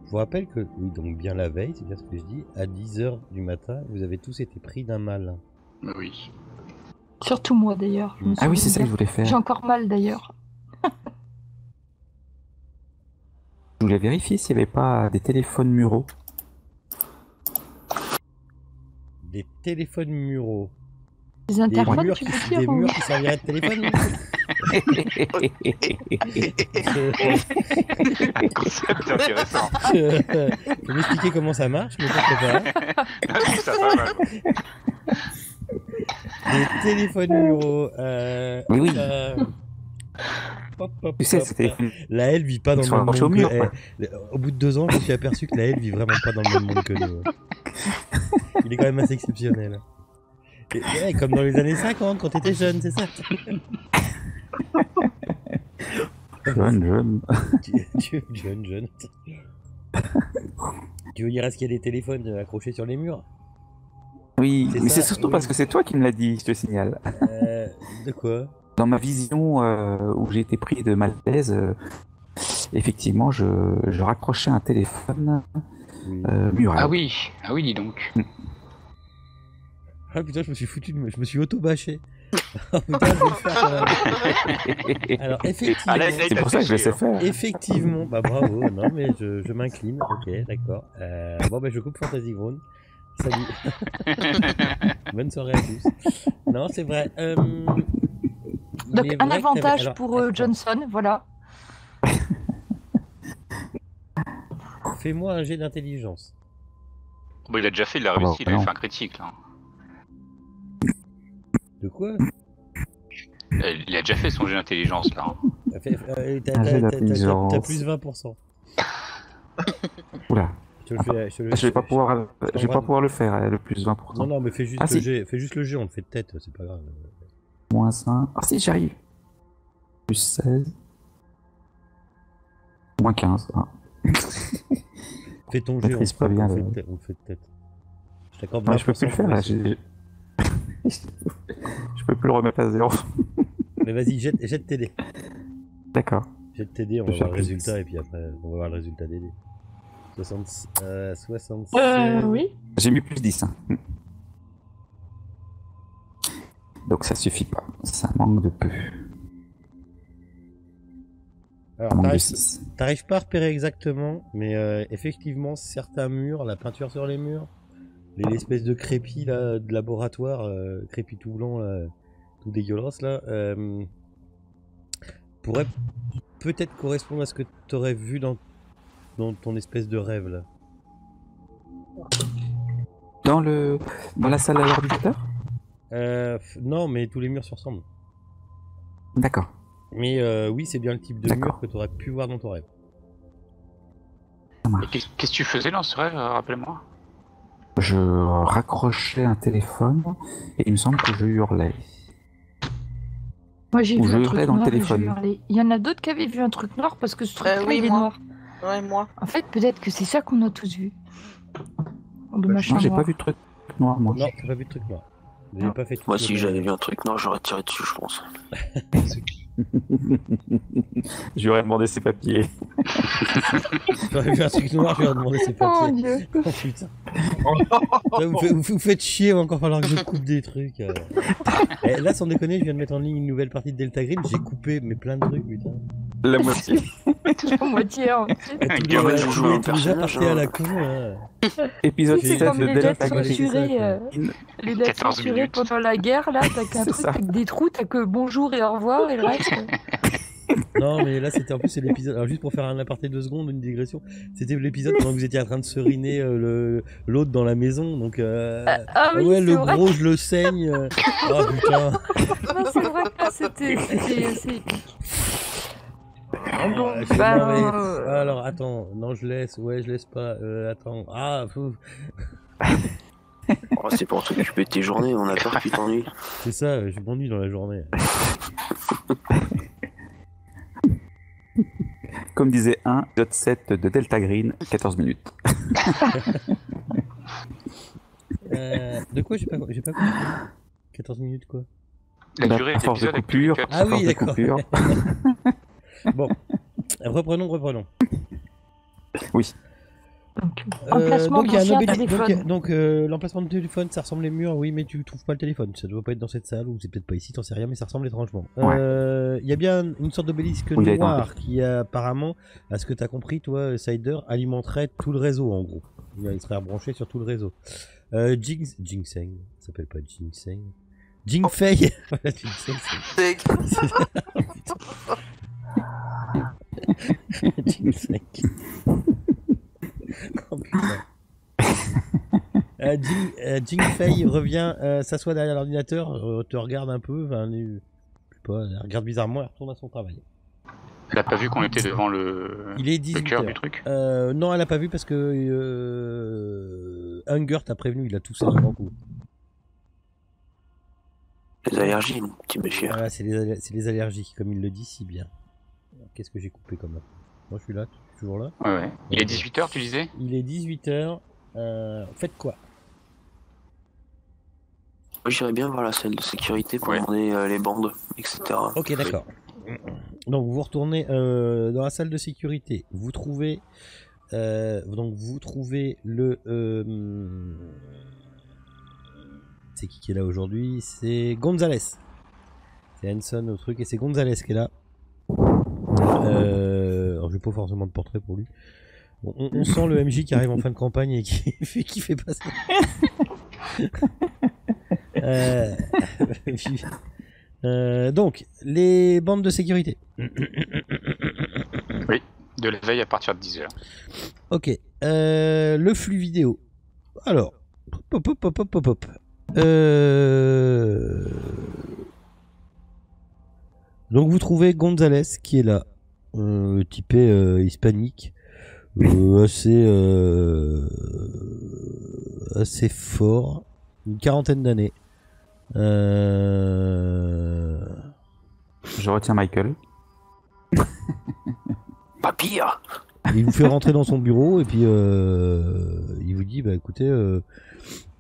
vous rappelle que, oui, donc bien la veille, c'est bien ce que je dis, à 10h du matin, vous avez tous été pris d'un mal. Oui. Surtout moi d'ailleurs. Ah oui, c'est ça que je voulais faire. J'ai encore mal d'ailleurs. Je voulais vérifier s'il n'y avait pas des téléphones muraux. Des téléphones muraux. Des interphones, murs tu qui, veux dire des murs qui serviraient de téléphone. Un concept intéressant. Faut m'expliquer comment ça marche, mais pourquoi pas. Je trouve ça pas mal. Des téléphones muraux. Oui, oui. Hop, hop, Tu sais, hop. ce téléphone. La L vit pas dans Ils le sont même monde accrochés au mur, que... au bout de 2 ans, je me suis aperçu que la L vit vraiment pas dans le même monde que nous. Il est quand même assez exceptionnel. Et, ouais, comme dans les années 50, quand t'étais jeune, c'est ça. Jeune. Jeune. Tu veux dire, est-ce qu'il y a des téléphones accrochés sur les murs? Oui, C'est mais ça, c'est surtout oui. parce que c'est toi qui me l'as dit, je te signale. De quoi? Dans ma vision où j'ai été pris de malaise, effectivement, je raccrochais un téléphone mural. Ah oui, dis donc. Ah putain, je me suis auto-bâché. Oh putain, je vais le faire quand même. Alors, effectivement. C'est pour ça que je laissais faire. Effectivement, bah bravo, non mais je m'incline, ok, d'accord. Bon bah je coupe Fantasy Grown. Salut. Bonne soirée à tous. Non, c'est vrai. Donc il est un vrai que avantage alors, pour Johnson, voilà. Fais-moi un jet d'intelligence. Bon, il a déjà fait, il a réussi, il avait fait un critique là. De quoi? Il a déjà fait son jet d'intelligence là. T'as plus 20%. Oula. Je vais pas pouvoir le faire, le plus 20%. Non, mais fais juste le jet. Fais juste le jet, on le fait de tête, c'est pas grave. Moins 1. Ah si, j'arrive. Plus 16. Moins 15. Ah. Fais ton jet, on le fait de tête. Je t'accorde 20%. Je peux plus le faire là. Je peux plus le remettre à 0. Mais vas-y, jette tes dés. D'accord. Jette tes dés, on va voir le résultat et puis après on va voir le résultat des dés. 66. Oui. J'ai mis plus 10. Hein. Donc ça suffit pas. Ça manque de peu. Alors, t'arrives pas à repérer exactement, mais effectivement, certains murs, la peinture sur les murs, l'espèce de crépi là, de laboratoire, crépi tout blanc, là, tout dégueulasse là, pourrait peut-être correspondre à ce que t'aurais vu dans ton espèce de rêve là. Dans la salle à l'ordinateur? Non, mais tous les murs se ressemblent. D'accord. Mais oui, c'est bien le type de mur que tu aurais pu voir dans ton rêve. Qu'est-ce que tu faisais dans ce rêve, rappelle-moi? Je raccrochais un téléphone et il me semble que je hurlais. Moi j'ai vu un truc dans noir le téléphone. Il y en a d'autres qui avaient vu un truc noir parce que ce truc-là oui, il est noir. Ouais, moi. En fait, peut-être que c'est ça qu'on a tous vu. Non, j'ai pas vu de truc noir, moi. Non, t'as pas vu de truc noir. Pas fait moi, si j'avais vu un truc noir, j'aurais tiré dessus, je pense. J'aurais demandé ses papiers. J'aurais vu un truc noir, j'aurais demandé ses papiers. Oh Dieu. Oh putain. Vous faites chier, il va encore falloir que je coupe des trucs. Là, sans déconner, je viens de mettre en ligne une nouvelle partie de Delta Green, j'ai coupé mais plein de trucs, putain. La moitié. La moitié en tous les apartés à la con. Épisode 7 comme de les dates Delta censurées, les dates censurées pendant la guerre, là, t'as qu'un truc avec des trous, t'as que bonjour et au revoir et le reste. Non, mais là, c'était en plus c'est l'épisode. Alors, juste pour faire un aparté 2 secondes, une digression, c'était l'épisode pendant que vous étiez en train de seriner l'autre dans la maison. Donc, oui, ouais, le vrai. gros, je le saigne. Oh putain. Non, c'est vrai que là, c'était assez épique. Alors, attends, non, je laisse. Ouais, je laisse pas. Attends. Ah, fou. Oh, c'est pour t'occuper de tes journées, on a peur que tu t'ennuies. C'est ça, je m'ennuie dans la journée. Comme disait épisode 7 de Delta Green, 14 minutes. De quoi j'ai pas compris. 14 minutes quoi. La durée à force de d'épisode coupure. Ah oui, d'accord. Bon, reprenons. Oui. Emplacement donc il y a un d'ancien obélisque. téléphone. Donc l'emplacement de téléphone, ça ressemble les murs, oui, mais tu trouves pas le téléphone. Ça doit pas être dans cette salle, ou c'est peut-être pas ici, t'en sais rien, mais ça ressemble étrangement. Il y a bien une sorte d'obélisque noir qui apparemment, à ce que t'as compris, toi, Sider, alimenterait tout le réseau en gros. Il serait branché sur tout le réseau. Ginseng, ça s'appelle pas Ginseng. Jingfei. Voilà, Ginseng, Ginseng. Oh putain. Jingfei revient, s'assoit derrière l'ordinateur, te regarde un peu, je sais pas, elle regarde bizarrement, elle retourne à son travail. Elle a pas vu qu'on était devant le cœur du truc. Non, elle a pas vu parce que Hunger t'a prévenu, il a toussé un grand coup. Les allergies, mon petit monsieur. Voilà, c'est les allergies, comme il le dit si bien. Qu'est-ce que j'ai coupé comme là? Moi je suis là, tu es toujours là? Ouais. Il est 18h, tu disais? Il est 18h. Faites quoi? Moi j'irais bien voir la salle de sécurité pour demander les bandes, etc. Ok, d'accord. Donc vous retournez dans la salle de sécurité. Vous trouvez le c'est qui est là aujourd'hui? C'est Gonzalez. C'est Hanson au truc et c'est Gonzalez qui est là. Alors j'ai pas forcément de portrait pour lui. Bon, on sent le MJ qui arrive en fin de campagne et qui fait passer. Donc, les bandes de sécurité. Oui, de la veille à partir de 10h. Ok, le flux vidéo. Alors, hop. Donc vous trouvez Gonzalez qui est là, typé hispanique, assez fort, une quarantaine d'années. Je retiens Michael. Pas pire. Il vous fait rentrer dans son bureau et puis il vous dit bah écoutez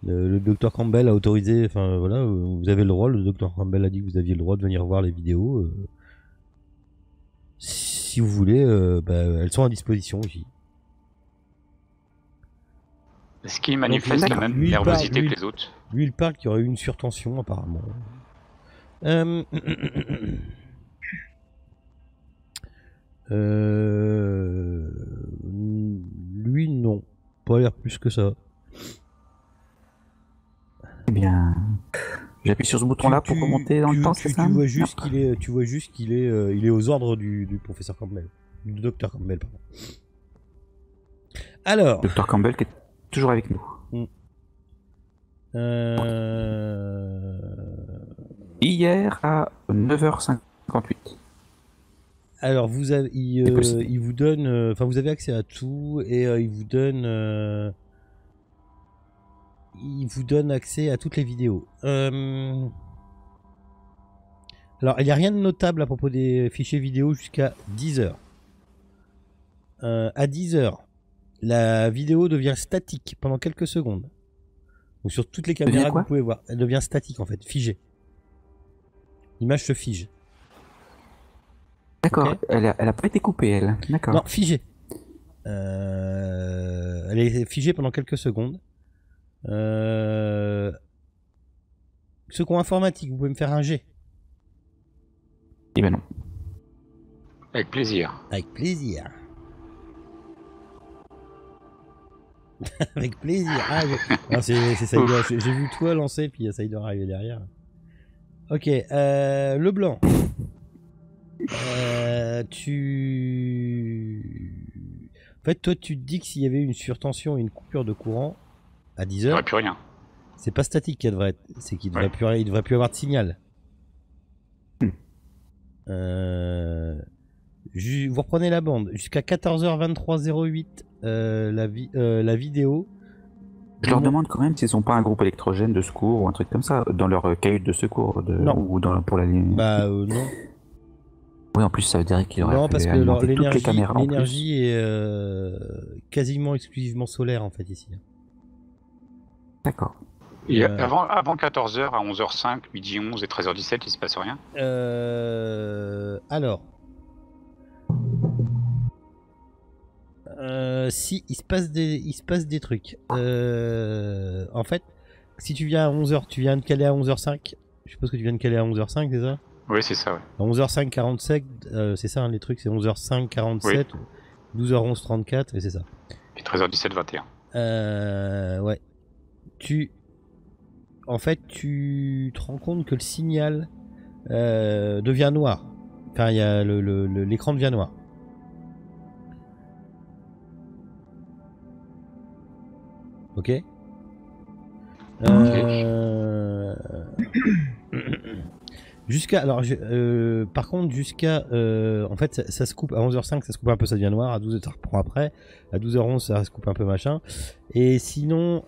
le docteur Campbell a autorisé, enfin voilà, vous avez le droit, le docteur Campbell a dit que vous aviez le droit de venir voir les vidéos. Si vous voulez, elles sont à disposition ici. Est-ce qu'il manifeste la même nervosité que les autres? Lui, il parle qu'il y aurait eu une surtension, apparemment. Lui, non. Pas l'air plus que ça. Eh bien, j'appuie sur ce bouton-là pour remonter dans le temps, c'est ça? Tu vois juste qu'il est aux ordres du professeur Campbell. Du docteur Campbell, pardon. Alors. Docteur Campbell qui est toujours avec nous. Hier à 9h58. Alors il vous donne, vous avez accès à tout et il vous donne accès à toutes les vidéos. Alors il n'y a rien de notable à propos des fichiers vidéo jusqu'à 10h. À 10h, la vidéo devient statique pendant quelques secondes. Donc sur toutes les caméras que vous pouvez voir, elle devient statique en fait, figée. L'image se fige. D'accord, okay. Elle a pas été coupée, elle. D'accord. Non, figée. Elle est figée pendant quelques secondes. Secours informatique, vous pouvez me faire un G. Eh ben non. Avec plaisir. Avec plaisir. Avec plaisir. Ah, c'est Sider. J'ai vu toi lancer, puis il y a Sider arriver derrière. Ok, le blanc. En fait, toi, tu te dis que s'il y avait une surtension et une coupure de courant à 10h, il n'y aurait plus rien. C'est pas statique qu'elle devrait être, c'est qu'il devrait plus avoir de signal. Vous reprenez la bande jusqu'à 14h23:08 la vidéo. Je leur demande quand même s'ils n'ont pas un groupe électrogène de secours ou un truc comme ça dans leur cahute de secours ou pour la ligne. Non. Oui, en plus ça veut dire qu'il aurait parce que l'énergie est quasiment exclusivement solaire en fait ici. D'accord. Et avant 14h à 11h05, midi 11 et 13h17, il se passe rien? Alors. Si, il se passe des trucs. En fait, si tu viens à 11h, tu viens de caler à 11h05. Je suppose que tu viens de caler à 11h05, c'est ça? Oui, c'est ça, ouais. À 11h05, 47, c'est ça, hein, les trucs, c'est 11h05, 47, 12h11, 34, et c'est ça. Et 13h17, 21. Ouais. En fait, tu te rends compte que le signal devient noir. Enfin, il y a l'écran devient noir. Ok. Jusqu'à par contre jusqu'à en fait ça se coupe à 11h05, ça se coupe un peu, ça devient noir. À 12h ça reprend après, à 12h11 ça se coupe un peu machin, et sinon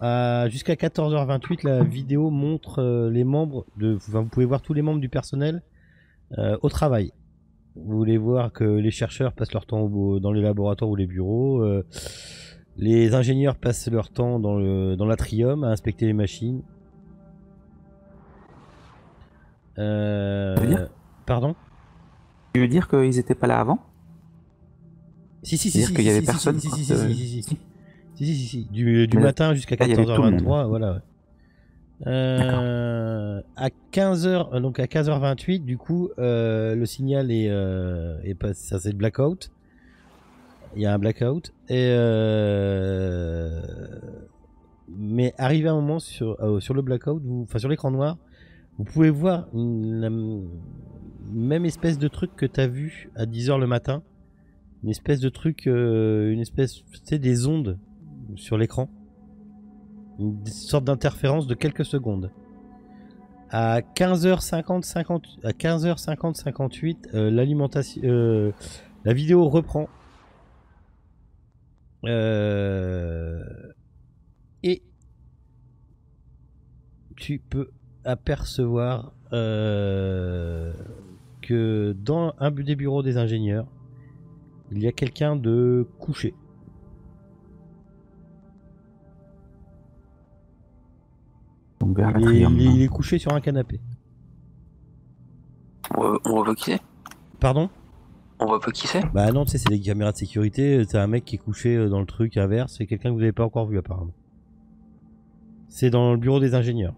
jusqu'à 14h28 la vidéo montre les membres vous pouvez voir tous les membres du personnel au travail. Vous voulez voir que les chercheurs passent leur temps dans les laboratoires ou les bureaux, les ingénieurs passent leur temps dans l'atrium à inspecter les machines. Pardon? Tu veux dire qu'ils étaient pas là avant? Si. Qu'il y avait personne. Si. Du matin jusqu'à 14h23, voilà. À 15h, donc à 15h28, du coup, le signal est pas, ça c'est le blackout. Il y a un blackout mais arrivé un moment sur le blackout, sur l'écran noir, vous pouvez voir la même espèce de truc que t'as vu à 10h le matin. Une espèce de truc, tu sais, des ondes sur l'écran. Une sorte d'interférence de quelques secondes. À 15h50-58, l'alimentation, la vidéo reprend. Et tu peux apercevoir que dans un des bureaux des ingénieurs, il y a quelqu'un de couché. Donc vers il est couché sur un canapé. On voit pas qui c'est? Pardon? On voit pas qui c'est? Bah non, tu sais, c'est des caméras de sécurité. T'as un mec qui est couché dans le truc inverse. C'est quelqu'un que vous n'avez pas encore vu apparemment. C'est dans le bureau des ingénieurs.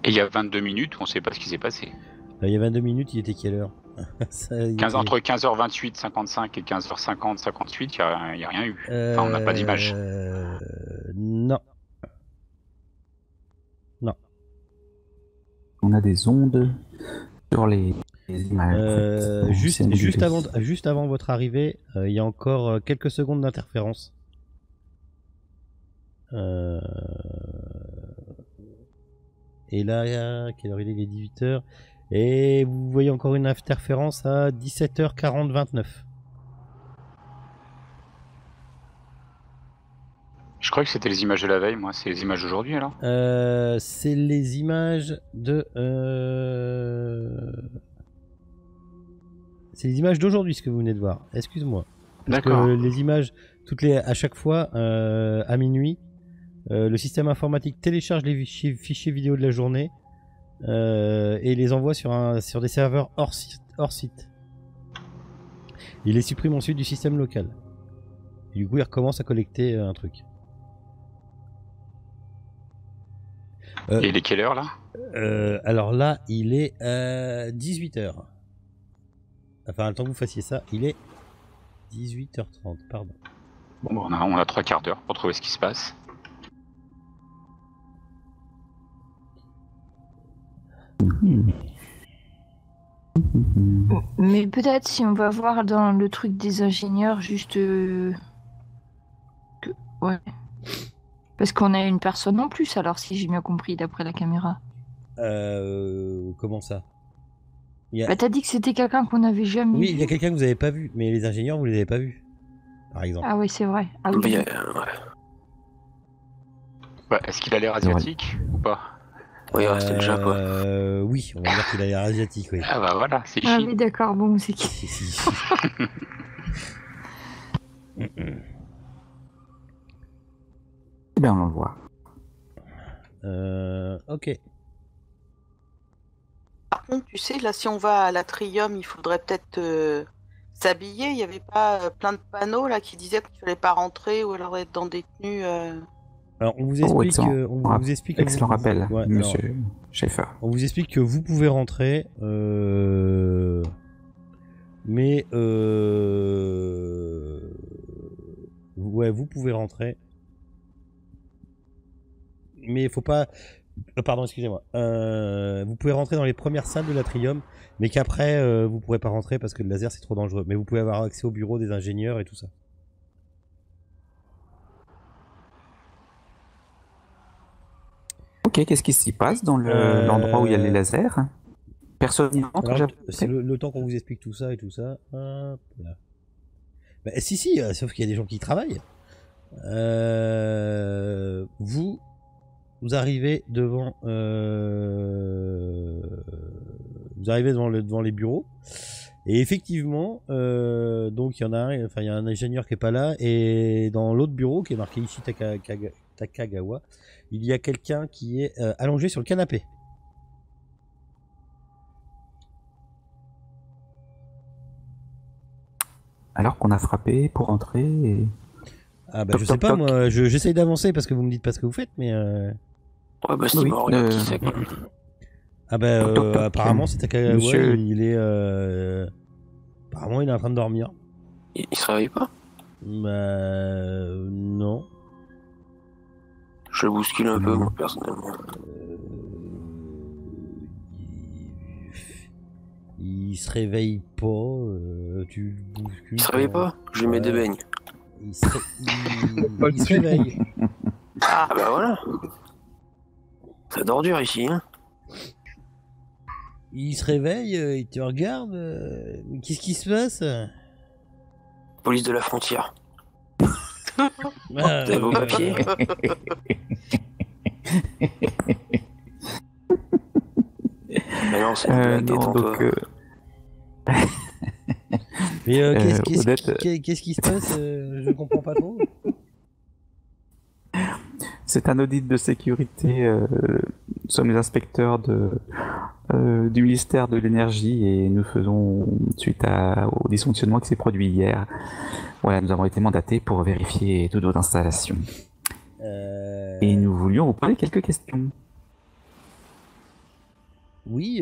Et il y a 22 minutes, on sait pas ce qui s'est passé. Il y a 22 minutes, il était quelle heure? Entre 15h28, 55 et 15h50, 58, il n'y a rien eu. Enfin, on n'a pas d'image. Non. On a des ondes sur les images. Juste avant votre arrivée, il y a encore quelques secondes d'interférence. Et là, quelle heure il est? Il est 18h. Et vous voyez encore une interférence à 17h40-29. Je crois que c'était les images de la veille, moi. C'est les images d'aujourd'hui, alors? C'est les images de... C'est les images d'aujourd'hui, ce que vous venez de voir. Excuse-moi. D'accord. Les images, à chaque fois, à minuit, le système informatique télécharge les fichiers vidéo de la journée et les envoie sur des serveurs hors site. Il les supprime ensuite du système local. Et du coup, il recommence à collecter un truc. Et il est quelle heure là? Alors là, il est 18h. Enfin, le temps que vous fassiez ça, il est 18h30, pardon. Bon, on a 3 quarts d'heure pour trouver ce qui se passe. Mais peut-être si on va voir dans le truc des ingénieurs, juste ouais. Parce qu'on a une personne en plus, alors si j'ai bien compris d'après la caméra. Comment ça? Bah t'as dit que c'était quelqu'un qu'on n'avait jamais vu. Oui, il y a quelqu'un que vous avez pas vu, mais les ingénieurs vous les avez pas vus, par exemple. Ah oui, c'est vrai. Ah, oui. Bah, est-ce qu'il a l'air asiatique ou pas? Oui, c'était le Japon. Oui, on va dire qu'il a l'air asiatique, oui. Ah bah voilà, c'est Ah Chine. oui, d'accord, bon, c'est qui? Eh bien, on le voit. Ok. Par contre, tu sais, là, si on va à l'Atrium, il faudrait peut-être s'habiller, il n'y avait pas plein de panneaux là qui disaient qu'il ne fallait pas rentrer ou alors être dans des tenues. Alors on vous explique, excellent rappel, ouais, monsieur Schaeffer. On vous explique que vous pouvez rentrer, mais ouais, vous pouvez rentrer, mais il faut pas. Pardon, excusez-moi. Vous pouvez rentrer dans les premières salles de l'Atrium, mais qu'après vous pourrez pas rentrer parce que le laser c'est trop dangereux. Mais vous pouvez avoir accès au bureau des ingénieurs et tout ça. Ok, qu'est-ce qui s'y passe dans l'endroit où il y a les lasers? Personne n'y entre. C'est le temps qu'on vous explique tout ça et tout ça. Hop là. Bah, si, sauf qu'il y a des gens qui y travaillent. Vous arrivez devant devant les bureaux et effectivement donc il y en a un, enfin il y a un ingénieur qui est pas là, et dans l'autre bureau qui est marqué ici Takagawa, il y a quelqu'un qui est allongé sur le canapé. Alors qu'on a frappé pour entrer et... Ah bah je sais pas, moi j'essaye d'avancer parce que vous me dites pas ce que vous faites, mais Ouais bah c'est mort, regarde qui c'est quoi. Ah bah apparemment c'est Takagawa, Monsieur... il est apparemment il est en train de dormir. Il se réveille pas? Bah non. Je le bouscule un peu moi personnellement. Il se réveille pas, tu le bouscules. Il se réveille pas? Je lui mets des beignes. Il se réveille. Ah bah voilà. Ça d'ordure ici, hein. Il se réveille, il te regarde. Qu'est-ce qui se passe? Police de la frontière. Ah, T'as vos papiers? Mais non, c'est une blague, détends-toi. Mais qu'est-ce qui se passe? Je comprends pas trop. C'est un audit de sécurité. Nous sommes les inspecteurs du ministère de l'énergie et nous faisons suite au dysfonctionnement qui s'est produit hier. Voilà, nous avons été mandatés pour vérifier toutes vos installations. Et nous voulions vous poser quelques questions. Oui,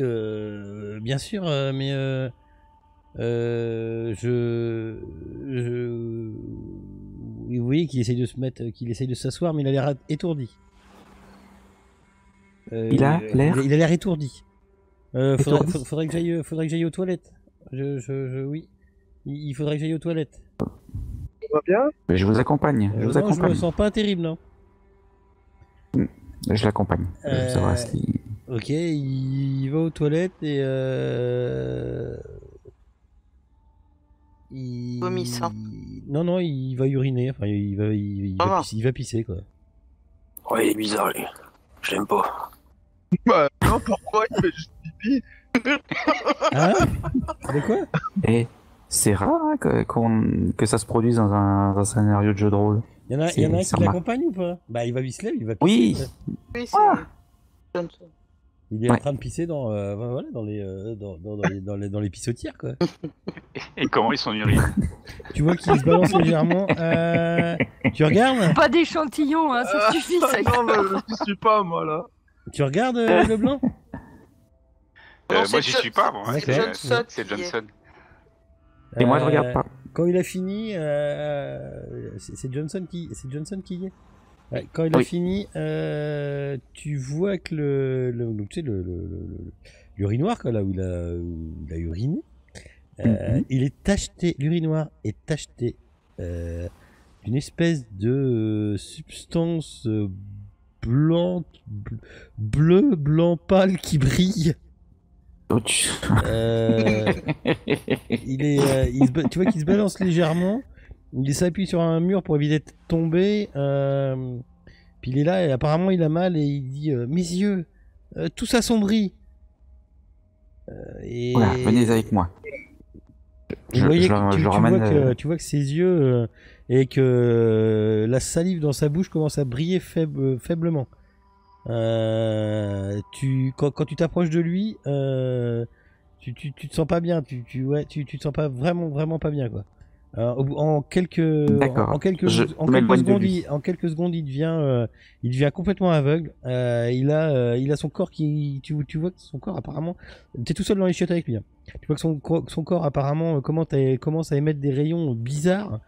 bien sûr, mais vous voyez qu'il essaye de se mettre, qu'il essaye de s'asseoir, mais il a l'air étourdi. Il a l'air étourdi. Faudrait que j'aille aux toilettes. Oui, il faudrait que j'aille aux toilettes. Ça va bien? Je vous accompagne. Je me sens pas terrible, non. Je l'accompagne. Ok, il va aux toilettes et il vomit ça. Non, il va uriner. Enfin, il va pisser quoi. Ouais, il est bizarre lui. Je l'aime pas. Bah non, pourquoi il fait juste pipi? Hein? De quoi? Et c'est rare hein, que ça se produise dans un scénario de jeu de rôle. Il y en a un qui l'accompagne ou pas? Bah il va se lever, il va pisser. Oui. Oui, c'est Johnson. Il est en train de pisser dans les pissotières quoi. Et comment ils sont urines? Tu vois qu'il se balance légèrement. Tu regardes? Pas d'échantillon, hein, ça suffit. Ça non, mais je suis pas moi là. Tu regardes le blanc? Non, moi j'y suis pas, moi. C'est Johnson. C'est Johnson. Et moi je regarde pas. Quand il a fini, c'est Johnson qui y est. Ouais, quand il a fini, tu vois que l'urinoir là où il a uriné, il est tacheté, l'urinoir est tacheté d'une espèce de substance blanc pâle qui brille. Tu vois qu'il se balance légèrement. Il s'appuie sur un mur pour éviter de tomber. Puis il est là et apparemment il a mal et il dit mes yeux, tout s'assombrit. Voilà, venez avec moi. Tu vois que ses yeux et que la salive dans sa bouche commence à briller faiblement. Quand tu t'approches de lui, Tu te sens pas bien, tu te sens pas vraiment pas bien quoi. En quelques secondes, il devient complètement aveugle. Il a son corps qui, tu vois que son corps apparemment, t'es tout seul dans les chiottes avec lui. Hein. Tu vois que son corps apparemment commence à émettre des rayons bizarres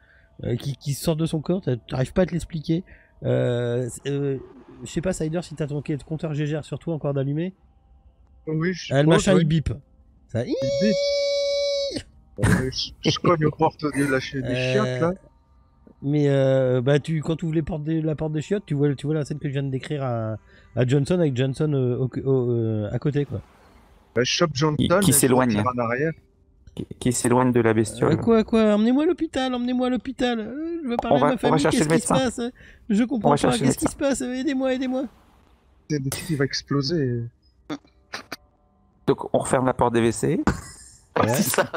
qui sortent de son corps. T'arrives pas à te l'expliquer. Je sais pas, Sider, si t'as ton compteur GGR sur toi encore d'allumer. Oui, je Le machin il bip. Ça. Je cogne aux portes des chiottes là. Mais quand tu ouvres la porte des chiottes, tu vois la scène que je viens de décrire à Johnson avec Johnson à côté quoi. Je chope Johnson qui s'éloigne en arrière. Qui s'éloigne de la bestiole. Quoi emmenez-moi à l'hôpital. Je veux parler à ma famille. Qu'est-ce qui se passe? Je comprends pas. Qu'est-ce qui se passe? Aidez-moi. Il va exploser. Donc on referme la porte des WC. Ouais. C'est ça.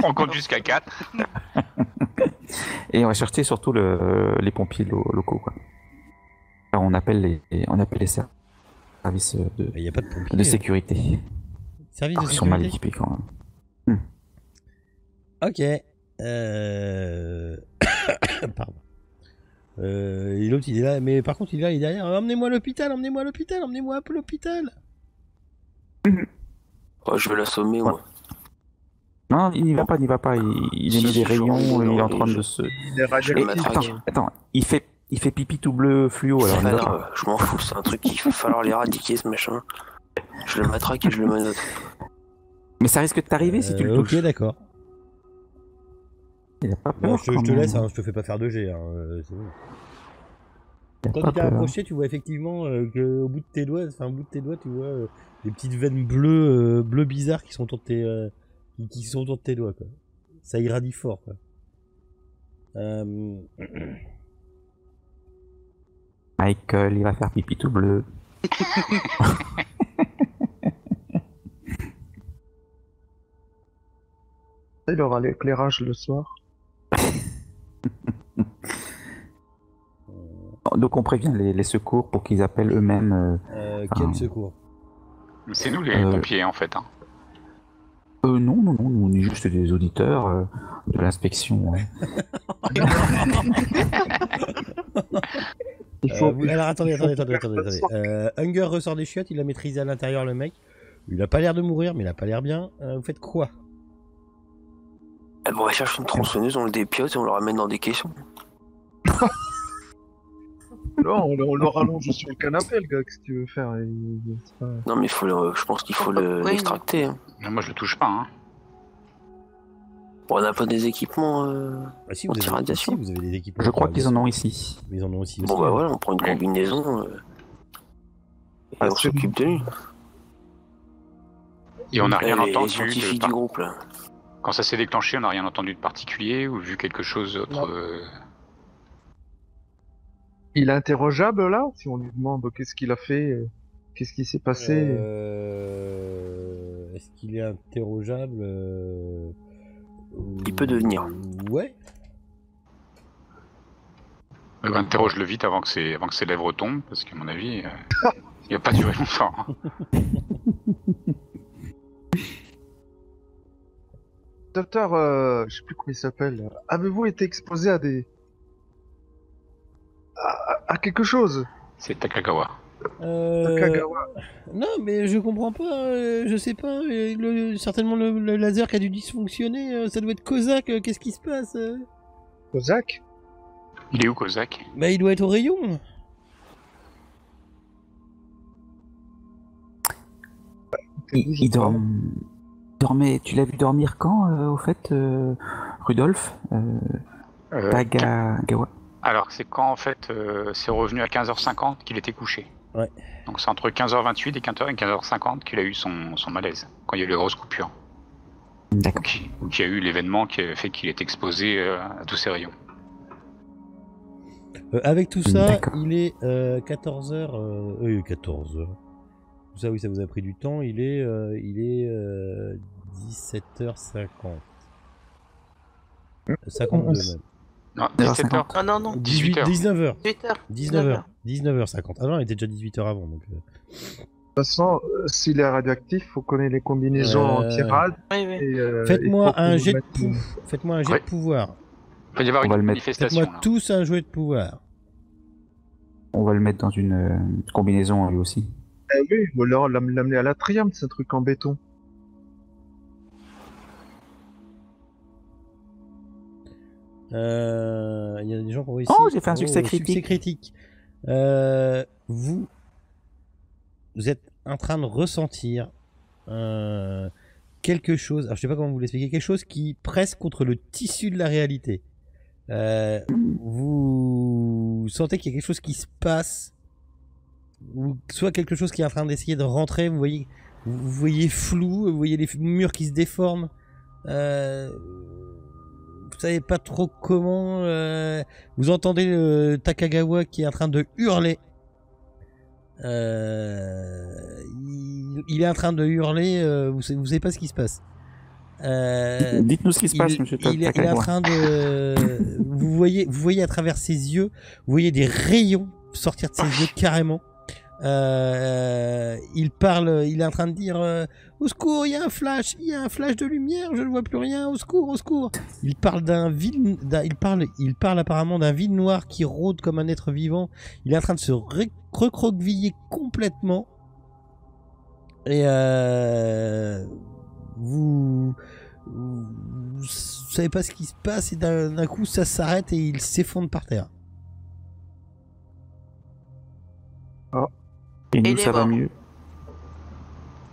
On compte jusqu'à 4. Et on va chercher surtout les pompiers locaux. Quoi. Alors on appelle les services de sécurité. Services de sécurité. Ils sont mal équipés quand même. Ok. Pardon. Et l'autre il est là, mais par contre il est derrière. Emmenez-moi à l'hôpital. Emmenez-moi à l'hôpital. Oh, je vais l'assommer, moi. Non, il n'y va pas. Il émet des rayons, il est en train de se... Attends, il fait pipi tout bleu fluo, alors... Non, je m'en fous, c'est un truc qu'il va falloir l'éradiquer, ce machin. Je le matraque et je le menotte. Mais ça risque de t'arriver si tu le touches. Ok, d'accord. Il a pas peur, je te laisse, hein, je te fais pas faire de jet. Hein, c'est bon. Quand tu t'es approché, tu vois effectivement qu'au bout de tes doigts, tu vois des petites veines bleues bizarres qui sont autour de tes doigts quoi. Ça irradie fort quoi. Michael, il va faire pipi tout bleu. Il aura l'éclairage le soir. Donc on prévient les secours pour qu'ils appellent eux-mêmes. Quel secours? C'est nous les pompiers en fait. Hein. Non, nous on est juste des auditeurs de l'inspection. Alors attendez. Hunger ressort des chiottes, il a maîtrisé à l'intérieur le mec. Il a pas l'air de mourir, mais il a pas l'air bien. Vous faites quoi? On va chercher une tronçonneuse, on le dépiote et on le ramène dans des caissons. Non, on le rallonge sur le canapé, le gars, qu'est-ce que tu veux faire? Non, mais je pense qu'il faut l'extracter. Hein. Non, moi je le touche pas. Hein. Bon, on n'a pas des équipements si, anti-radiation. Vous avez des équipements. Je crois qu'ils en ont ici. Ils en ont aussi. Bon, bah voilà, on prend une combinaison et on s'occupe de lui. Et on n'a rien entendu du groupe, là. Quand ça s'est déclenché, on n'a rien entendu de particulier ou vu quelque chose d'autre. Il est interrogeable là? Si on lui demande qu'est-ce qu'il a fait, qu'est-ce qui s'est passé? Est-ce qu'il est interrogeable? Il peut devenir. Ouais. Interroge-le vite avant que ses lèvres tombent, parce qu'à mon avis, il va pas durer longtemps. Docteur, je sais plus comment il s'appelle. Avez-vous été exposé à à quelque chose? C'est Takagawa. Takagawa. Non, mais je comprends pas. Je sais pas. Certainement le laser qui a dû dysfonctionner. Ça doit être Kozak. Qu'est-ce qui se passe? Kozak? Il est où, Kozak? Bah, il doit être au rayon. Il dormait. Tu l'as vu dormir quand, au fait, Rudolf Takagawa? Alors, c'est quand, en fait, c'est revenu à 15h50 qu'il était couché. Ouais. Donc, c'est entre 15h28 et 15h50 qu'il a eu son malaise, quand il y a eu les grosses coupures. D'accord. Donc, il y a eu l'événement qui a fait qu'il est exposé à tous ces rayons. Avec tout ça, il est 14h. 14h. Tout ça, oui, ça vous a pris du temps. Il est 17h50. 52 même. Non, 17h. Ah non. 19h. 19h. 19h50. Ah non, il était déjà 18h avant. Donc, toute façon, s'il est radioactif, faut connaître les combinaisons anti-rad. Oui, oui. Faites-moi un jet de pouvoir. Il peut y avoir On va une le mettre. manifestation. Faites-moi là. tous un jet de pouvoir. On va le mettre dans une combinaison lui aussi. Oui, ou alors l'amener à l'atrium, c'est un truc en béton. Il y a des gens qui ont réussi. Oh, j'ai fait un succès critique. Succès critique. Vous êtes en train de ressentir quelque chose. Alors, je sais pas comment vous l'expliquer. Quelque chose qui presse contre le tissu de la réalité. Vous sentez qu'il y a quelque chose qui se passe, ou soit quelque chose qui est en train d'essayer de rentrer. Vous voyez flou. Vous voyez les murs qui se déforment. Vous savez pas trop comment. Vous entendez Takagawa qui est en train de hurler. Il est en train de hurler. Vous savez pas ce qui se passe. Dites-nous ce qui se passe, monsieur il est en train de. Vous voyez à travers ses yeux. Vous voyez des rayons sortir de ses yeux carrément. Il parle. Il est en train de dire. Au secours, il y a un flash de lumière, je ne vois plus rien, au secours, au secours. Il parle d'un vide, il parle apparemment d'un vide noir qui rôde comme un être vivant. Il est en train de se recroqueviller complètement. Et vous savez pas ce qui se passe et d'un coup ça s'arrête et il s'effondre par terre. Oh. Et nous, ça va mieux.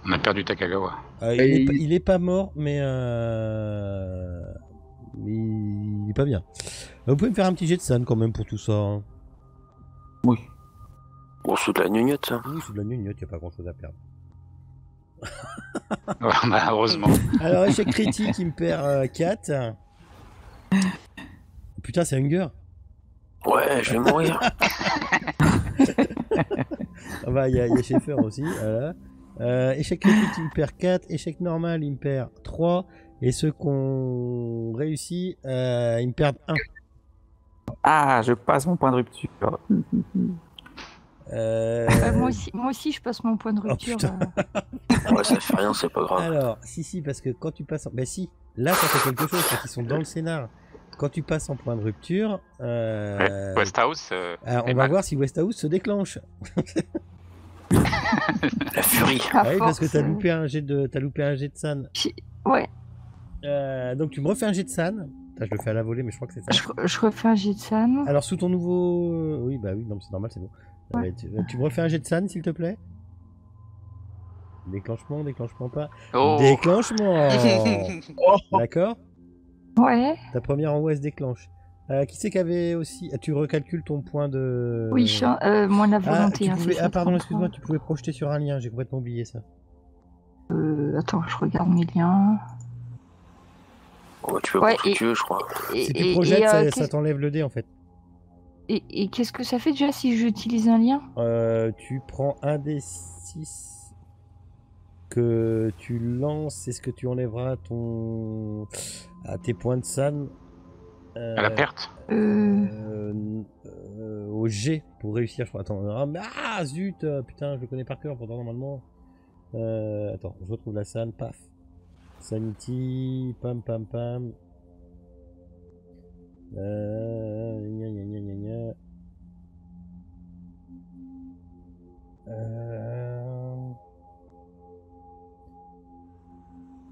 On a perdu Takagawa. Il est pas mort, mais il est pas bien. Vous pouvez me faire un petit jet de san quand même pour tout ça. Hein. Oui. Bon, c'est de la gnognotte, ça. Oui, c'est de la gnognotte, y a pas grand chose à perdre. Bah, heureusement. Alors, échec critique, il me perd 4. Putain, c'est Hunger. Ouais, je vais mourir. Ah bah, il y a Schaeffer aussi. Voilà. Échec critique, il me perd 4. Échec normal, il me perd 3. Et ceux qu'on réussit, ils me perdent 1. Ah, je passe mon point de rupture. Moi aussi, je passe mon point de rupture. Ouais, ça fait rien, c'est pas grave. Alors, si, parce que quand tu passes en... Bah si, là, ça fait quelque chose, parce qu'ils sont dans le scénar. Quand tu passes en point de rupture... Westhouse... on va voir si Westhouse se déclenche. La furie. Ah oui, parce que t'as loupé un jet de san. Ouais. Donc tu me refais un jet de san. Putain, je le fais à la volée, mais je crois que c'est ça. Je refais un jet de san. Alors sous ton nouveau... Oui, bah oui, non, c'est normal, c'est bon. Ouais. Tu me refais un jet de san, s'il te plaît. Déclenchement pas. Oh. Déclenchement. D'accord. Ouais. Ta première en haut, elle se déclenche. Qui c'est qu'avait aussi... tu recalcules ton point de... Oui, moi la volonté. Pardon, excuse-moi, tu pouvais projeter sur un lien, j'ai complètement oublié ça. Attends, je regarde mes liens. Ouais, tu peux prendre ce que tu veux, je crois. Si tu projettes, ça t'enlève le dé en fait. Et qu'est-ce que ça fait déjà si j'utilise un lien? Tu prends un des 6 que tu lances, c'est ce que tu enlèveras à tes points de san. À la perte au G pour réussir, je crois. Attends, ah zut, putain, je le connais par cœur pourtant normalement. Attends, je retrouve la san, paf. Sanity, pam pam pam. Gna gna gna gna gna.